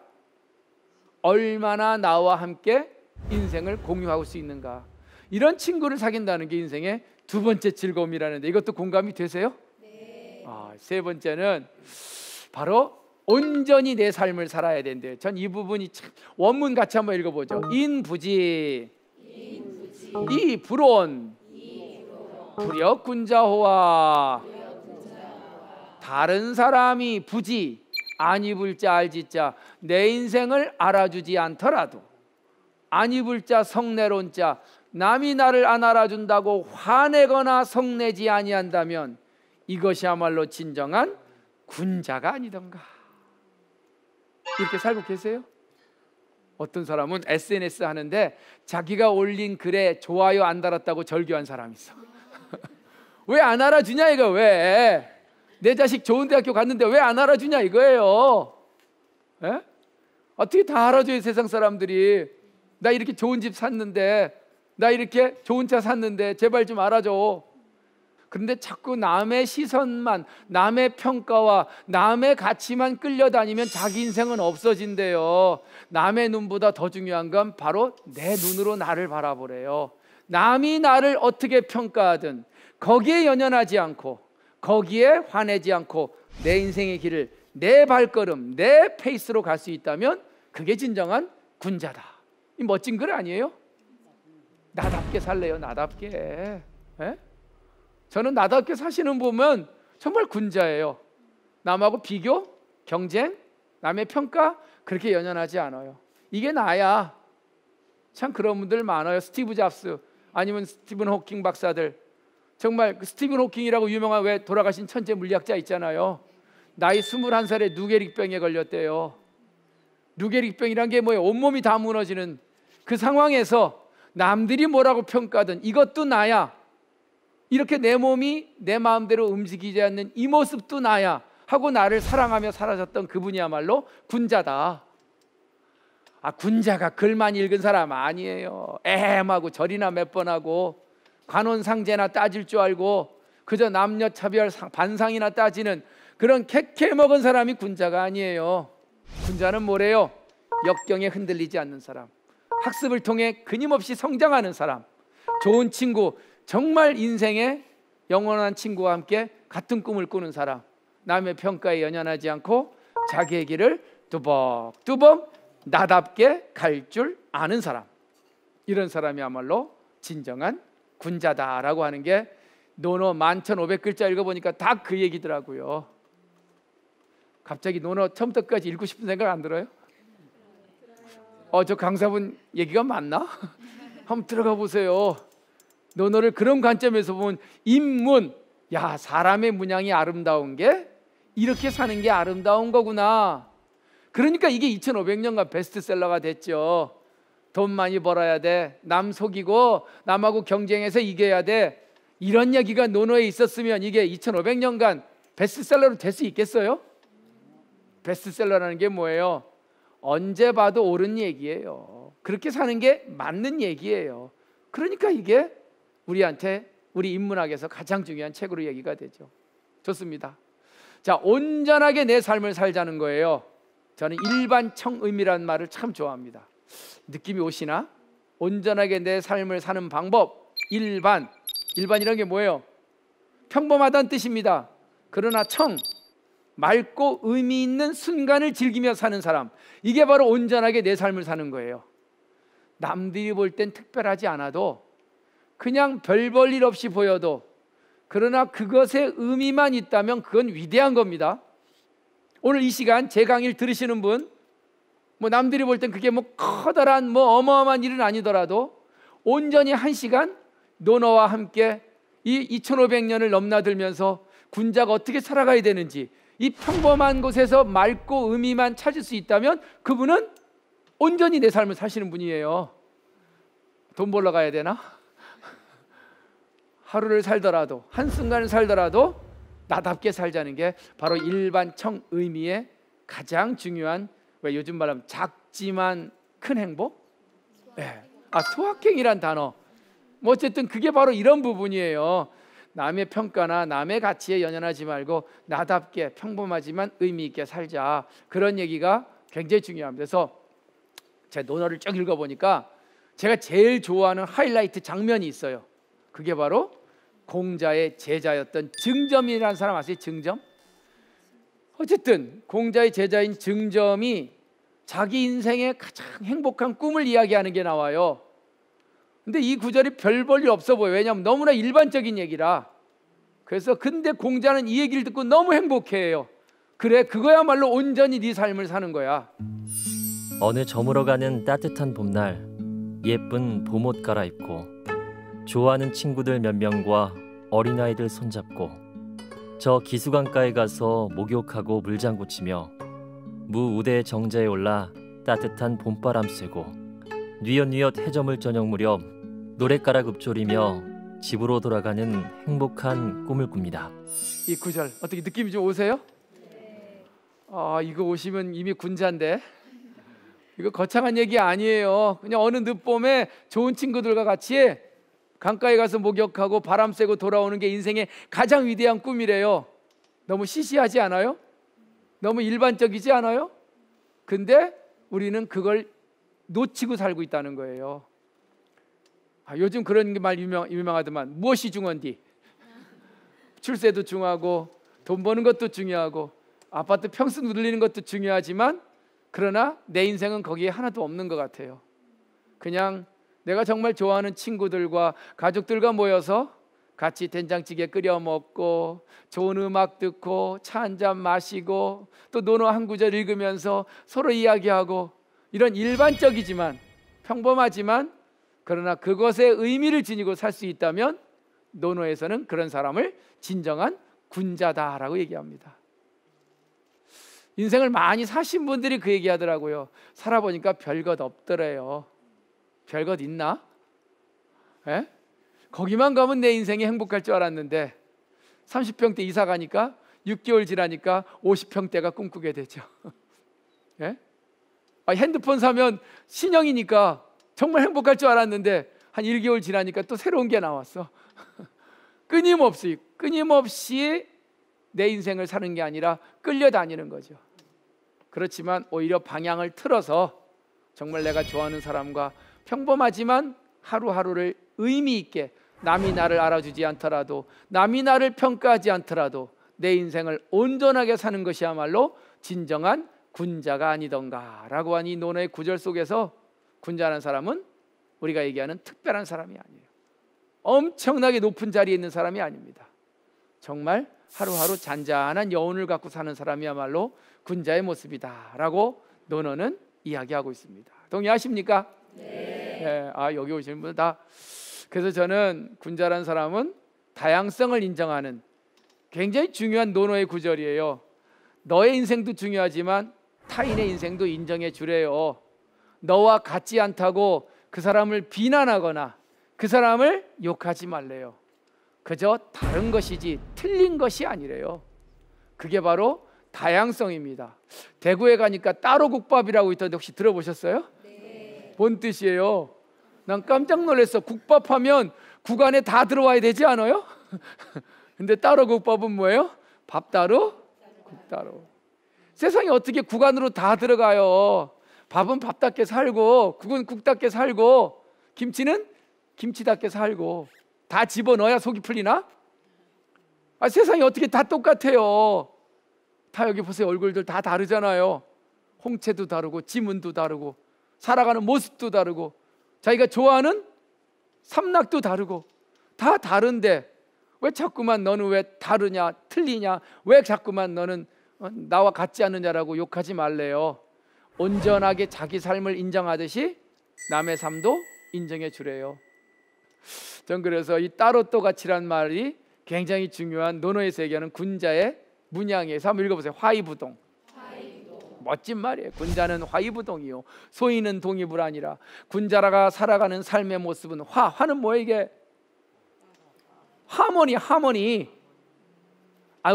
얼마나 나와 함께 인생을 공유할 수 있는가. 이런 친구를 사귄다는 게 인생의 두 번째 즐거움이라는데 이것도 공감이 되세요? 네. 세 번째는 바로 온전히 내 삶을 살아야 된대요. 전 이 부분이 참, 원문 같이 한번 읽어보죠. 인부지 이불온 불역군자호와 다른 사람이 부지 안 입을 자 알지 자 내 인생을 알아주지 않더라도 안 입을 자 성내로운 자 남이 나를 안 알아준다고 화내거나 성내지 아니한다면 이것이야말로 진정한 군자가 아니던가. 이렇게 살고 계세요? 어떤 사람은 SNS 하는데 자기가 올린 글에 좋아요 안 달았다고 절규한 사람이 있어. 왜 안 알아주냐 이거. 왜 내 자식 좋은 대학교 갔는데 왜 안 알아주냐 이거예요. 에? 어떻게 다 알아줘요 세상 사람들이. 나 이렇게 좋은 집 샀는데, 나 이렇게 좋은 차 샀는데 제발 좀 알아줘. 그런데 자꾸 남의 시선만, 남의 평가와 남의 가치만 끌려다니면 자기 인생은 없어진대요. 남의 눈보다 더 중요한 건 바로 내 눈으로 나를 바라보래요. 남이 나를 어떻게 평가하든 거기에 연연하지 않고 거기에 화내지 않고 내 인생의 길을 내 발걸음, 내 페이스로 갈 수 있다면 그게 진정한 군자다. 이 멋진 글 아니에요? 나답게 살래요. 나답게. 에? 저는 나답게 사시는 보면 정말 군자예요. 남하고 비교, 경쟁, 남의 평가 그렇게 연연하지 않아요. 이게 나야. 참 그런 분들 많아요. 스티브 잡스 아니면 스티븐 호킹 박사들. 정말 그 스티븐 호킹이라고 유명한 왜 돌아가신 천재 물리학자 있잖아요. 나이 21살에 누게릭병에 걸렸대요. 누게릭병이란 게 뭐예요? 온몸이 다 무너지는 그 상황에서 남들이 뭐라고 평가든 이것도 나야, 이렇게 내 몸이 내 마음대로 움직이지 않는 이 모습도 나야 하고 나를 사랑하며 살아졌던 그분이야말로 군자다. 군자가 글만 읽은 사람 아니에요. 애헴하고 절이나 몇 번 하고 관원상제나 따질 줄 알고 그저 남녀차별 반상이나 따지는 그런 캐캐 먹은 사람이 군자가 아니에요. 군자는 뭐래요? 역경에 흔들리지 않는 사람, 학습을 통해 끊임없이 성장하는 사람, 좋은 친구, 정말 인생에 영원한 친구와 함께 같은 꿈을 꾸는 사람, 남의 평가에 연연하지 않고 자기의 길을 뚜벅뚜벅 나답게 갈 줄 아는 사람, 이런 사람이야말로 진정한 군자다라고 하는 게 논어 11,500글자 읽어보니까 다 그 얘기더라고요. 갑자기 논어 처음부터 끝까지 읽고 싶은 생각 안 들어요? 저 강사분 얘기가 맞나? 한번 들어가 보세요. 논어를 그런 관점에서 보면 인문, 야, 사람의 문양이 아름다운 게 이렇게 사는 게 아름다운 거구나. 그러니까 이게 2500년간 베스트셀러가 됐죠. 돈 많이 벌어야 돼, 남 속이고 남하고 경쟁해서 이겨야 돼, 이런 얘기가 논어에 있었으면 이게 2500년간 베스트셀러로 될 수 있겠어요? 베스트셀러라는 게 뭐예요? 언제 봐도 옳은 얘기예요. 그렇게 사는 게 맞는 얘기예요. 그러니까 이게 우리한테 우리 인문학에서 가장 중요한 책으로 얘기가 되죠. 좋습니다. 자, 온전하게 내 삶을 살자는 거예요. 저는 일반청의미라는 말을 참 좋아합니다. 느낌이 오시나? 온전하게 내 삶을 사는 방법. 일반이라는 게 뭐예요? 평범하다는 뜻입니다. 그러나 맑고 의미 있는 순간을 즐기며 사는 사람, 이게 바로 온전하게 내 삶을 사는 거예요. 남들이 볼 땐 특별하지 않아도 그냥 별 볼 일 없이 보여도, 그러나 그것의 의미만 있다면 그건 위대한 겁니다. 오늘 이 시간 제 강의를 들으시는 분, 남들이 볼 땐 그게 커다란 어마어마한 일은 아니더라도 온전히 한 시간 논어와 함께 이 2500년을 넘나들면서 군자가 어떻게 살아가야 되는지, 이 평범한 곳에서 맑고 의미만 찾을 수 있다면 그분은 온전히 내 삶을 사시는 분이에요. 돈 벌러 가야 되나? 하루를 살더라도, 한순간을 살더라도 나답게 살자는 게 바로 일반청의미의 가장 중요한, 왜 요즘 말하면 작지만 큰 행복? 네. 소확행이란 단어, 어쨌든 그게 바로 이런 부분이에요. 남의 평가나 남의 가치에 연연하지 말고 나답게 평범하지만 의미 있게 살자, 그런 얘기가 굉장히 중요합니다. 그래서 제가 논어를 쭉 읽어보니까 제가 제일 좋아하는 하이라이트 장면이 있어요. 그게 바로 공자의 제자였던 증점이라는 사람 아세요? 증점? 어쨌든 공자의 제자인 증점이 자기 인생의 가장 행복한 꿈을 이야기하는 게 나와요. 근데 이 구절이 별 볼 일 없어 보여요. 왜냐하면 너무나 일반적인 얘기라. 그래서 근데 공자는 이 얘기를 듣고 너무 행복해해요. 그래, 그거야말로 온전히 네 삶을 사는 거야. 어느 저물어 가는 따뜻한 봄날, 예쁜 봄옷 갈아입고 좋아하는 친구들 몇 명과 어린아이들 손잡고 저 기수강가에 가서 목욕하고 물장구 치며 무우대 정자에 올라 따뜻한 봄바람 쐬고 뉘엿뉘엿 해저물 저녁 무렵 노랫가락 읊조리며 집으로 돌아가는 행복한 꿈을 꿉니다. 이 구절 어떻게 느낌이 좀 오세요? 이거 오시면 이미 군자인데, 이거 거창한 얘기 아니에요. 그냥 어느 늦봄에 좋은 친구들과 같이 강가에 가서 목욕하고 바람 쐬고 돌아오는 게 인생의 가장 위대한 꿈이래요. 너무 시시하지 않아요? 너무 일반적이지 않아요? 근데 우리는 그걸 놓치고 살고 있다는 거예요. 요즘 그런 말 유명하더만, 무엇이 중요한디? 출세도 중요하고 돈 버는 것도 중요하고 아파트 평수 누리는 것도 중요하지만, 그러나 내 인생은 거기에 하나도 없는 것 같아요. 그냥 내가 정말 좋아하는 친구들과 가족들과 모여서 같이 된장찌개 끓여 먹고 좋은 음악 듣고 차 한 잔 마시고 또 논어 한 구절 읽으면서 서로 이야기하고, 이런 일반적이지만 평범하지만 그러나 그것의 의미를 지니고 살 수 있다면 논어에서는 그런 사람을 진정한 군자다라고 얘기합니다. 인생을 많이 사신 분들이 그 얘기하더라고요. 살아보니까 별것 없더래요. 별것 있나? 예? 거기만 가면 내 인생이 행복할 줄 알았는데 30평대 이사 가니까 6개월 지나니까 50평대가 꿈꾸게 되죠. 예? 핸드폰 사면 신형이니까 정말 행복할 줄 알았는데 한 1개월 지나니까 또 새로운 게 나왔어. 끊임없이 내 인생을 사는 게 아니라 끌려다니는 거죠. 그렇지만 오히려 방향을 틀어서 정말 내가 좋아하는 사람과 평범하지만 하루하루를 의미 있게, 남이 나를 알아주지 않더라도, 남이 나를 평가하지 않더라도 내 인생을 온전하게 사는 것이야말로 진정한 군자가 아니던가 라고 한 이 논어의 구절 속에서 군자라는 사람은 우리가 얘기하는 특별한 사람이 아니에요. 엄청나게 높은 자리에 있는 사람이 아닙니다. 정말 하루하루 잔잔한 여운을 갖고 사는 사람이야말로 군자의 모습이다 라고 논어는 이야기하고 있습니다. 동의하십니까? 네. 여기 오시는 분들 다. 그래서 저는 군자라는 사람은 다양성을 인정하는 굉장히 중요한 논어의 구절이에요. 너의 인생도 중요하지만 타인의 인생도 인정해 주래요. 너와 같지 않다고 그 사람을 비난하거나 그 사람을 욕하지 말래요. 그저 다른 것이지 틀린 것이 아니래요. 그게 바로 다양성입니다. 대구에 가니까 따로 국밥이라고 있던데 혹시 들어보셨어요? 네. 뭔 뜻이에요? 난 깜짝 놀랐어. 국밥하면 국 안에 다 들어와야 되지 않아요? 근데 따로 국밥은 뭐예요? 밥 따로, 국 따로. 세상에 어떻게 국 안으로 다 들어가요? 밥은 밥답게 살고 국은 국답게 살고 김치는 김치답게 살고 다 집어넣어야 속이 풀리나? 세상에 어떻게 다 똑같아요? 다 여기 보세요. 얼굴들 다 다르잖아요. 홍채도 다르고 지문도 다르고 살아가는 모습도 다르고 자기가 좋아하는 삼락도 다르고 다 다른데 왜 자꾸만 너는 왜 다르냐 틀리냐 왜 자꾸만 너는 나와 같지 않느냐라고 욕하지 말래요. 온전하게 자기 삶을 인정하듯이 남의 삶도 인정해 주래요. 전 그래서 이 따로또 가치란 말이 굉장히 중요한 논어에서 얘기하는 군자의 문양에서 한번 읽어보세요. 화이부동. 멋진 말이에요. 군자는 화이부동이요 소인은 동이불 아니라. 군자라가 살아가는 삶의 모습은 화는 뭐예요 이게? 하모니.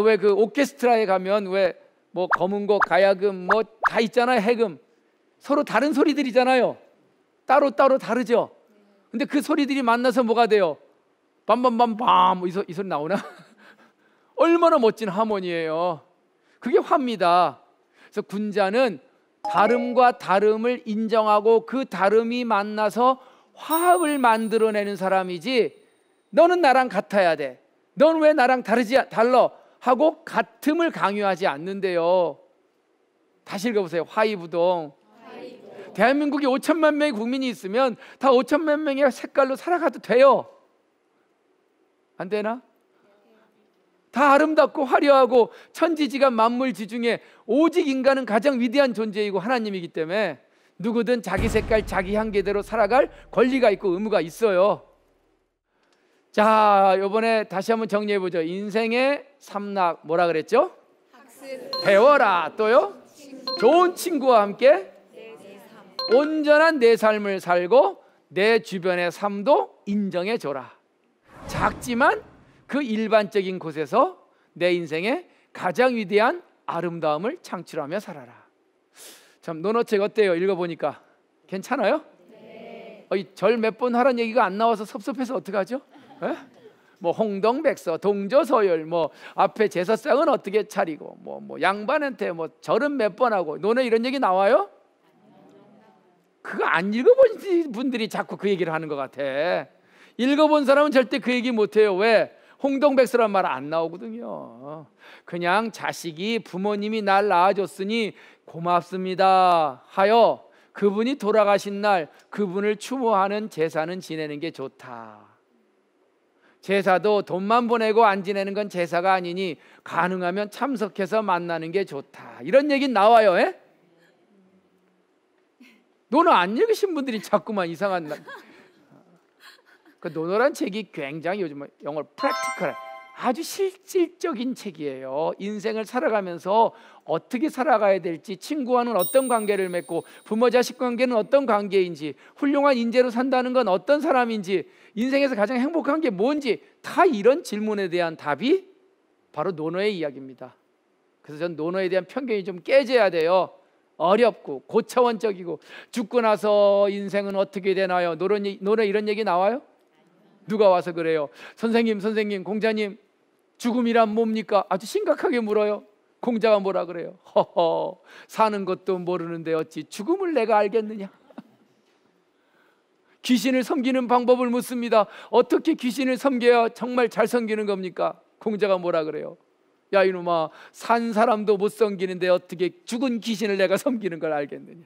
왜 그 오케스트라에 가면 왜 뭐 검은고 가야금 뭐 다 있잖아요. 해금 서로 다른 소리들이잖아요. 따로 다르죠. 근데 그 소리들이 만나서 뭐가 돼요? 밤밤밤밤 이 소리 나오나? 얼마나 멋진 하모니예요. 그게 화입니다. 그래서 군자는 다름과 다름을 인정하고 그 다름이 만나서 화합을 만들어내는 사람이지 너는 나랑 같아야 돼, 넌 왜 나랑 달라 하고 같음을 강요하지 않는데요. 다시 읽어보세요. 화이부동. 대한민국에 5천만 명의 국민이 있으면 다 5천만 명의 색깔로 살아가도 돼요. 안 되나? 다 아름답고 화려하고 천지지간 만물지중에 오직 인간은 가장 위대한 존재이고 하나님이기 때문에 누구든 자기 색깔 자기 향기대로 살아갈 권리가 있고 의무가 있어요. 자, 이번에 다시 한번 정리해보죠. 인생의 삼락 뭐라 그랬죠? 학습. 배워라. 또요? 좋은 친구와 함께 온전한 내 삶을 살고 내 주변의 삶도 인정해줘라. 작지만 그 일반적인 곳에서 내 인생의 가장 위대한 아름다움을 창출하며 살아라. 참 논어책 어때요? 읽어보니까 괜찮아요? 네. 절 몇 번 하라는 얘기가 안 나와서 섭섭해서 어떡하죠? 에? 뭐 홍동백서, 동저서열, 뭐 앞에 제사상은 어떻게 차리고, 뭐 양반한테 뭐 절은 몇 번 하고, 논에 이런 얘기 나와요? 그거 안 읽어본 분들이 자꾸 그 얘기를 하는 것 같아. 읽어본 사람은 절대 그 얘기 못해요. 왜? 홍동백서란 말 안 나오거든요. 그냥 자식이 부모님이 날 낳아줬으니 고맙습니다 하여 그분이 돌아가신 날 그분을 추모하는 제사는 지내는 게 좋다. 제사도 돈만 보내고 안 지내는 건 제사가 아니니 가능하면 참석해서 만나는 게 좋다. 이런 얘기는 나와요. 에? 논어 안 읽으신 분들이 자꾸만 이상한 그 논어란 책이 굉장히 요즘 영어로 practical 아주 실질적인 책이에요. 인생을 살아가면서 어떻게 살아가야 될지, 친구와는 어떤 관계를 맺고 부모 자식 관계는 어떤 관계인지, 훌륭한 인재로 산다는 건 어떤 사람인지, 인생에서 가장 행복한 게 뭔지, 다 이런 질문에 대한 답이 바로 노노의 이야기입니다. 그래서 전 노노에 대한 편견이 좀 깨져야 돼요. 어렵고 고차원적이고 죽고 나서 인생은 어떻게 되나요? 노노 이런 얘기 나와요? 누가 와서 그래요? 선생님, 공자님, 죽음이란 뭡니까? 아주 심각하게 물어요. 공자가 뭐라 그래요? 허허, 사는 것도 모르는데 어찌 죽음을 내가 알겠느냐? 귀신을 섬기는 방법을 묻습니다. 어떻게 귀신을 섬겨야 정말 잘 섬기는 겁니까? 공자가 뭐라 그래요? 야 이놈아, 산 사람도 못 섬기는데 어떻게 죽은 귀신을 내가 섬기는 걸 알겠느냐?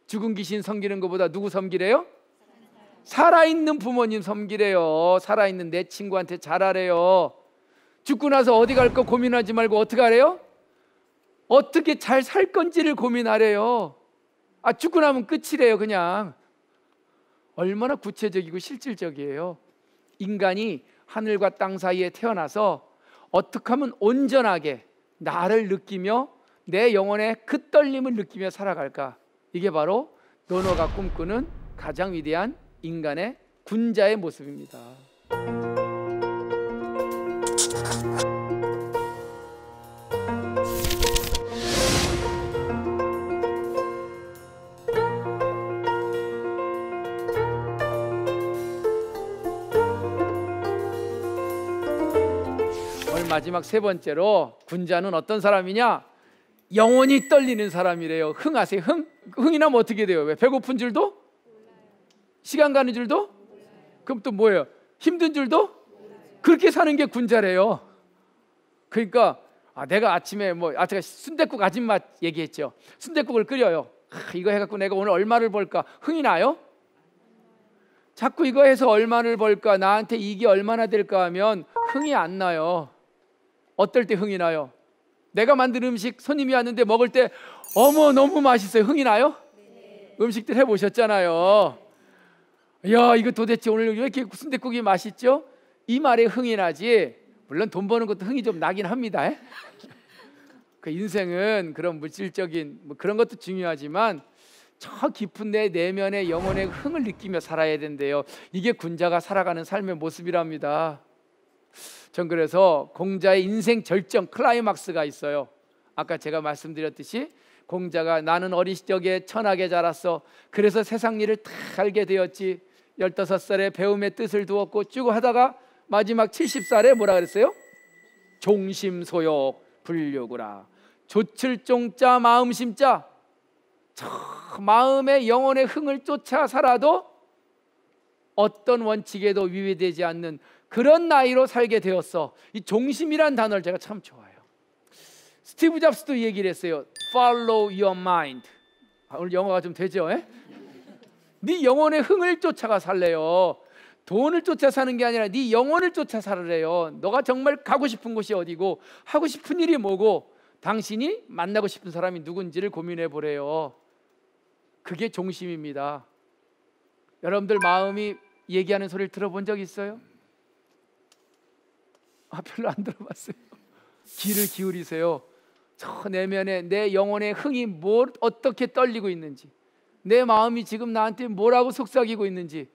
죽은 귀신 섬기는 것보다 누구 섬기래요? 살아있는 부모님 섬기래요. 살아있는 내 친구한테 잘하래요. 죽고 나서 어디 갈까 고민하지 말고 어떻게 하래요? 어떻게 잘 살 건지를 고민하래요. 아, 죽고 나면 끝이래요. 그냥 얼마나 구체적이고 실질적이에요. 인간이 하늘과 땅 사이에 태어나서 어떻게 하면 온전하게 나를 느끼며 내 영혼의 그 떨림을 느끼며 살아갈까? 이게 바로 노노가 꿈꾸는 가장 위대한 인간의 군자의 모습입니다. 오늘 마지막 세 번째로 군자는 어떤 사람이냐? 영혼이 떨리는 사람이래요. 흥하세요. 흥이 나면 어떻게 돼요? 왜? 배고픈 줄도? 시간 가는 줄도? 그럼 또 뭐예요? 힘든 줄도? 그렇게 사는 게 군자래요. 그러니까 내가 아침에 제가 순댓국 아줌마 얘기했죠. 순댓국을 끓여요. 이거 해갖고 내가 오늘 얼마를 벌까? 흥이 나요? 자꾸 이거 해서 얼마를 벌까? 나한테 이게 얼마나 될까 하면 흥이 안 나요. 어떨 때 흥이 나요? 내가 만든 음식 손님이 왔는데 먹을 때 어머 너무 맛있어요. 흥이 나요? 네. 음식들 해보셨잖아요. 야 이거 도대체 오늘 왜 이렇게 순댓국이 맛있죠? 이 말에 흥이 나지. 물론 돈 버는 것도 흥이 좀 나긴 합니다. 그 인생은 그런 물질적인 그런 것도 중요하지만 저 깊은 내 내면의 영혼의 흥을 느끼며 살아야 된대요. 이게 군자가 살아가는 삶의 모습이랍니다. 전 그래서 공자의 인생 절정 클라이막스가 있어요. 아까 제가 말씀드렸듯이 공자가 나는 어린 시절에 천하게 자랐어. 그래서 세상 일을 다 알게 되었지. 15살에 배움의 뜻을 두었고 쭉 하다가 마지막 70살에 뭐라 그랬어요? 종심소욕 불류구라. 조칠종자 마음심자. 저 마음의 영혼의 흥을 쫓아 살아도 어떤 원칙에도 위배되지 않는 그런 나이로 살게 되었어. 이 종심이란 단어를 제가 참 좋아해요. 스티브 잡스도 얘기를 했어요. Follow your mind. 오늘 영어가 좀 되죠? 네 영혼의 흥을 쫓아가 살래요. 돈을 쫓아 사는 게 아니라 네 영혼을 쫓아 살으래요. 너가 정말 가고 싶은 곳이 어디고 하고 싶은 일이 뭐고 당신이 만나고 싶은 사람이 누군지를 고민해 보래요. 그게 종심입니다. 여러분들 마음이 얘기하는 소리를 들어본 적 있어요? 별로 안 들어봤어요. 귀를 기울이세요. 저 내면에 내 영혼의 흥이 어떻게 떨리고 있는지, 내 마음이 지금 나한테 뭐라고 속삭이고 있는지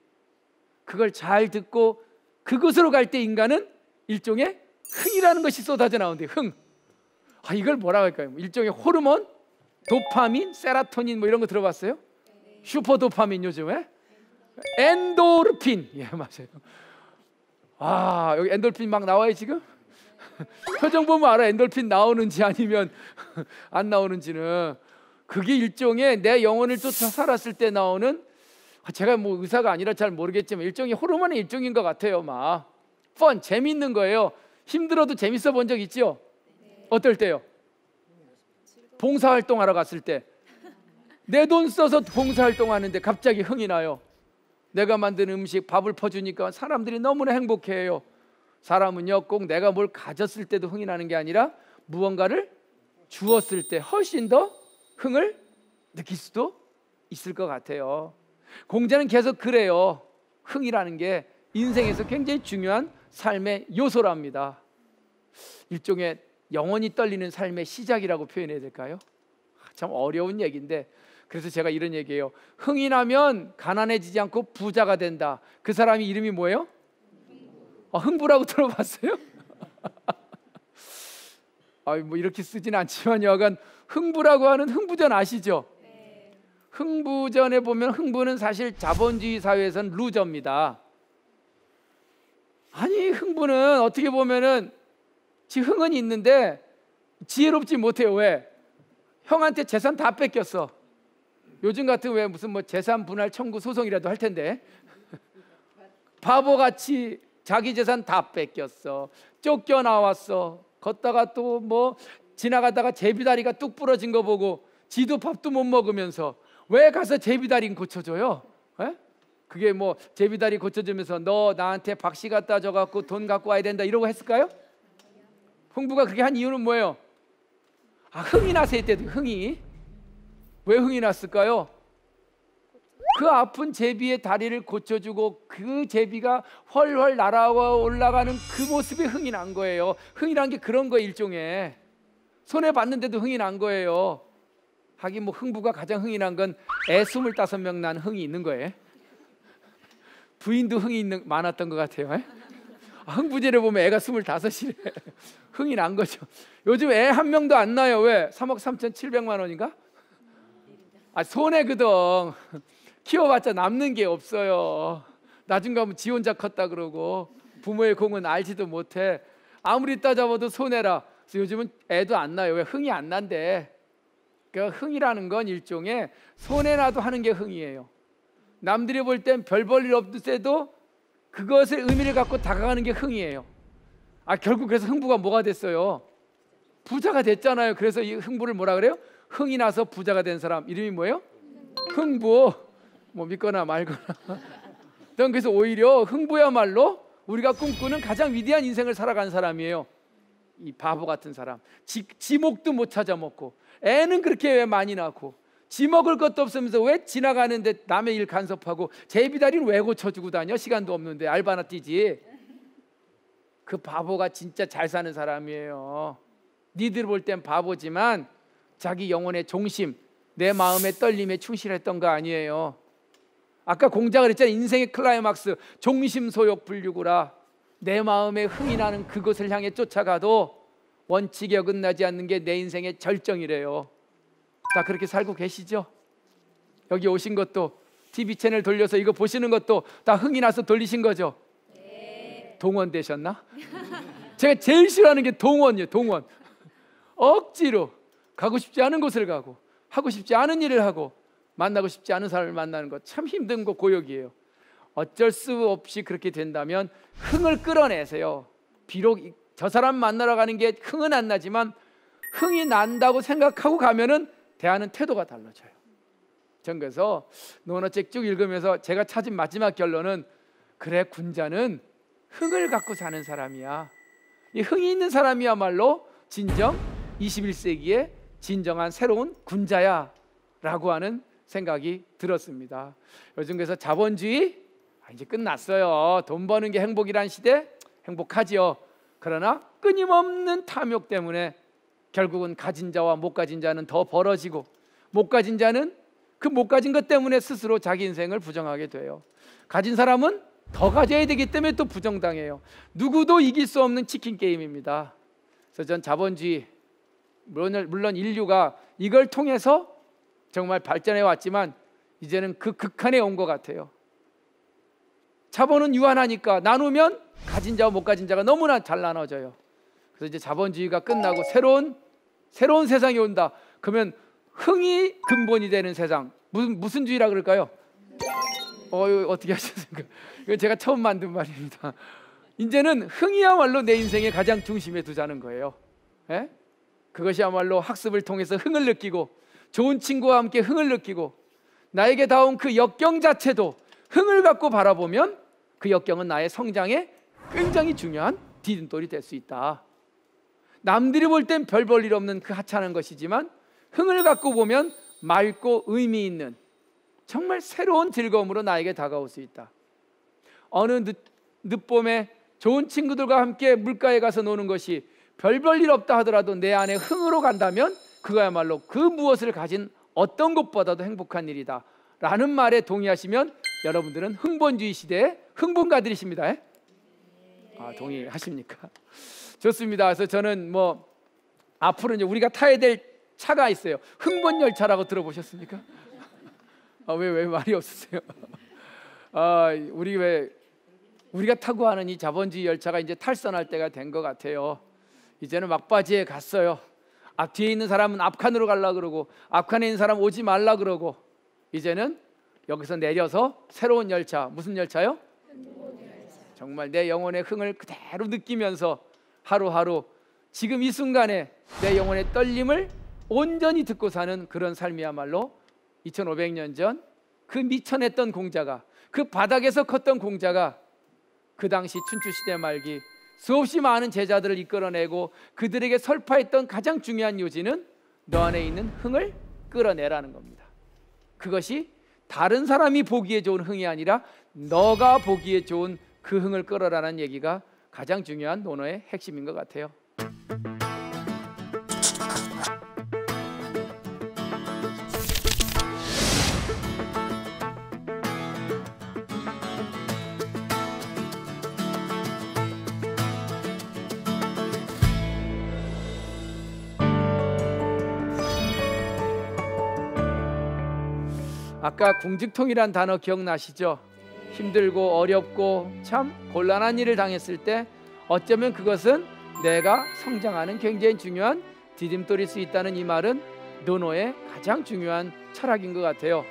그걸 잘 듣고 그곳으로 갈 때 인간은 일종의 흥이라는 것이 쏟아져 나오는데 흥. 이걸 뭐라고 할까요? 일종의 호르몬, 도파민, 세라토닌 이런 거 들어봤어요? 슈퍼도파민 요즘에? 엔도르핀. 예, 맞아요. 여기 엔돌핀 막 나와요 지금? 표정 보면 알아. 엔돌핀 나오는지 아니면 안 나오는지는. 그게 일종의 내 영혼을 쫓아 살았을 때 나오는, 제가 의사가 아니라 잘 모르겠지만 일종의 호르몬의 일종인 것 같아요. 재밌는 거예요. 힘들어도 재밌어 본 적 있죠? 어떨 때요? 봉사활동하러 갔을 때 내 돈 써서 봉사활동하는데 갑자기 흥이 나요. 내가 만든 음식 밥을 퍼주니까 사람들이 너무나 행복해해요. 사람은요 꼭 내가 뭘 가졌을 때도 흥이 나는 게 아니라 무언가를 주었을 때 훨씬 더 흥을 느낄 수도 있을 것 같아요. 공자는 계속 그래요. 흥이라는 게 인생에서 굉장히 중요한 삶의 요소랍니다. 일종의 영혼이 떨리는 삶의 시작이라고 표현해야 될까요? 참 어려운 얘기인데, 그래서 제가 이런 얘기해요. 흥이 나면 가난해지지 않고 부자가 된다. 그 사람이 이름이 뭐예요? 흥부라고 들어봤어요? 뭐 이렇게 쓰진 않지만 여하간 흥부라고 하는 흥부전 아시죠? 흥부전에 보면 흥부는 사실 자본주의 사회에서는 루저입니다. 아니, 흥부는 어떻게 보면은 흥은 있는데 지혜롭지 못해요. 왜? 형한테 재산 다 뺏겼어. 요즘 같은 왜 무슨 뭐 재산 분할 청구 소송이라도 할 텐데 바보같이 자기 재산 다 뺏겼어. 쫓겨나왔어. 걷다가 또 뭐 지나가다가 제비다리가 뚝 부러진 거 보고 지도 밥도 못 먹으면서 왜 가서 제비다리 고쳐줘요? 에? 그게 뭐 제비다리 고쳐주면서 너 나한테 박씨 갖다 줘갖고 돈 갖고 와야 된다 이러고 했을까요? 흥부가 그렇게 한 이유는 뭐예요? 흥이 나서 했대도. 흥이 왜 흥이 났을까요? 그 아픈 제비의 다리를 고쳐주고 그 제비가 훨훨 날아와 올라가는 그 모습에 흥이 난 거예요. 흥이란 게 그런 거예요. 일종의 손해 봤는데도 흥이 난 거예요. 하긴 뭐 흥부가 가장 흥이 난 건 애 25명 난 흥이 있는 거예요. 부인도 흥이 많았던 것 같아요. 흥부제를 보면 애가 25이래. 흥이 난 거죠. 요즘 애 한 명도 안 나요. 왜? 3억 3,700만 원인가? 손해거든. 키워봤자 남는 게 없어요. 나중 가면 지 혼자 컸다 그러고 부모의 공은 알지도 못해. 아무리 따져봐도 손해라. 그래서 요즘은 애도 안 나요. 왜? 흥이 안 난대. 그러니까 흥이라는 건 일종의 손해나도 하는 게 흥이에요. 남들이 볼 땐 별 볼 일 없을 그것의 의미를 갖고 다가가는 게 흥이에요. 결국 그래서 흥부가 뭐가 됐어요? 부자가 됐잖아요. 그래서 이 흥부를 뭐라 그래요? 흥이 나서 부자가 된 사람 이름이 뭐예요? 흥부. 뭐 믿거나 말거나. 그래서 오히려 흥부야말로 우리가 꿈꾸는 가장 위대한 인생을 살아간 사람이에요. 이 바보 같은 사람. 지 목도 못 찾아 먹고 애는 그렇게 왜 많이 낳고 지 먹을 것도 없으면서 왜 지나가는데 남의 일 간섭하고 제비다리는 왜 고쳐주고 다녀? 시간도 없는데 알바나 뛰지. 그 바보가 진짜 잘 사는 사람이에요. 니들 볼 땐 바보지만 자기 영혼의 중심, 내 마음의 떨림에 충실했던 거 아니에요. 아까 공자가 그랬잖아요. 인생의 클라이막스 종심소욕 불유구라. 내 마음에 흥이 나는 그것을 향해 쫓아가도 원칙에 어긋나지 않는 게 내 인생의 절정이래요. 다 그렇게 살고 계시죠? 여기 오신 것도 TV 채널 돌려서 이거 보시는 것도 다 흥이 나서 돌리신 거죠? 네. 동원 되셨나? 제가 제일 싫어하는 게 동원이에요. 동원. 억지로 가고 싶지 않은 곳을 가고 하고 싶지 않은 일을 하고 만나고 싶지 않은 사람을 만나는 거 참 힘든 거 고역이에요. 어쩔 수 없이 그렇게 된다면 흥을 끌어내세요. 비록 저 사람 만나러 가는 게 흥은 안 나지만 흥이 난다고 생각하고 가면은 대하는 태도가 달라져요. 전 그래서 논어책 쭉 읽으면서 제가 찾은 마지막 결론은 그래, 군자는 흥을 갖고 사는 사람이야. 이 흥이 있는 사람이야말로 진정 21세기의 진정한 새로운 군자야 라고 하는 생각이 들었습니다. 요즘 그래서 자본주의 이제 끝났어요. 돈 버는 게 행복이란 시대 행복하지요. 그러나 끊임없는 탐욕 때문에 결국은 가진 자와 못 가진 자는 더 벌어지고 못 가진 자는 그 못 가진 것 때문에 스스로 자기 인생을 부정하게 돼요. 가진 사람은 더 가져야 되기 때문에 또 부정당해요. 누구도 이길 수 없는 치킨 게임입니다. 그래서 전 자본주의 물론 인류가 이걸 통해서 정말 발전해 왔지만 이제는 그 극한에 온 것 같아요. 자본은 유한하니까 나누면 가진 자와 못 가진 자가 너무나 잘 나눠져요. 그래서 이제 자본주의가 끝나고 새로운 세상이 온다. 그러면 흥이 근본이 되는 세상. 무슨 주의라 그럴까요? 이거 어떻게 하셨습니까? 이건 제가 처음 만든 말입니다. 이제는 흥이야말로 내 인생의 가장 중심에 두자는 거예요. 예? 그것이야말로 학습을 통해서 흥을 느끼고 좋은 친구와 함께 흥을 느끼고 나에게 닿은 그 역경 자체도 흥을 갖고 바라보면 그 역경은 나의 성장에 굉장히 중요한 디딤돌이 될 수 있다. 남들이 볼 땐 별 볼 일 없는 그 하찮은 것이지만 흥을 갖고 보면 맑고 의미 있는 정말 새로운 즐거움으로 나에게 다가올 수 있다. 어느 늦봄에 좋은 친구들과 함께 물가에 가서 노는 것이 별 일 없다 하더라도 내 안에 흥으로 간다면 그거야말로 그 무엇을 가진 어떤 것보다도 행복한 일이다 라는 말에 동의하시면 여러분들은 흥본주의 시대의 흥분가들이십니다. 동의하십니까? 좋습니다. 그래서 저는 뭐 앞으로 이제 우리가 타야 될 차가 있어요. 흥본열차라고 들어보셨습니까? 왜 말이 없으세요? 우리가 타고 하는 이 자본주의 열차가 이제 탈선할 때가 된 것 같아요. 이제는 막바지에 갔어요. 앞뒤에 있는 사람은 앞칸으로 가려고 그러고 앞칸에 있는 사람 오지 말라 그러고 이제는 여기서 내려서 새로운 열차, 무슨 열차요? 정말 내 영혼의 흥을 그대로 느끼면서 하루하루 지금 이 순간에 내 영혼의 떨림을 온전히 듣고 사는 그런 삶이야말로 2500년 전 그 미천했던 공자가, 그 바닥에서 컸던 공자가 그 당시 춘추시대 말기 수없이 많은 제자들을 이끌어내고 그들에게 설파했던 가장 중요한 요지는 너 안에 있는 흥을 끌어내라는 겁니다. 그것이 다른 사람이 보기에 좋은 흥이 아니라 너가 보기에 좋은 그 흥을 끌어라는 얘기가 가장 중요한 논어의 핵심인 것 같아요. 아까 궁직통이란 단어 기억나시죠? 힘들고 어렵고 참 곤란한 일을 당했을 때 어쩌면 그것은 내가 성장하는 굉장히 중요한 디딤돌일 수 있다는 이 말은 논어의 가장 중요한 철학인 것 같아요.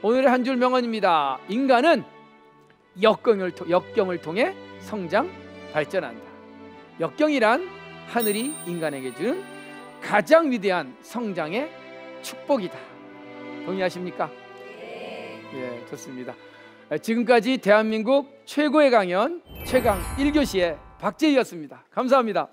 오늘의 한 줄 명언입니다. 인간은 역경을 통해 성장 발전한다. 역경이란 하늘이 인간에게 주는 가장 위대한 성장의 축복이다. 동의하십니까? 예, 좋습니다. 지금까지 대한민국 최고의 강연 최강 1교시의 박재희였습니다. 감사합니다.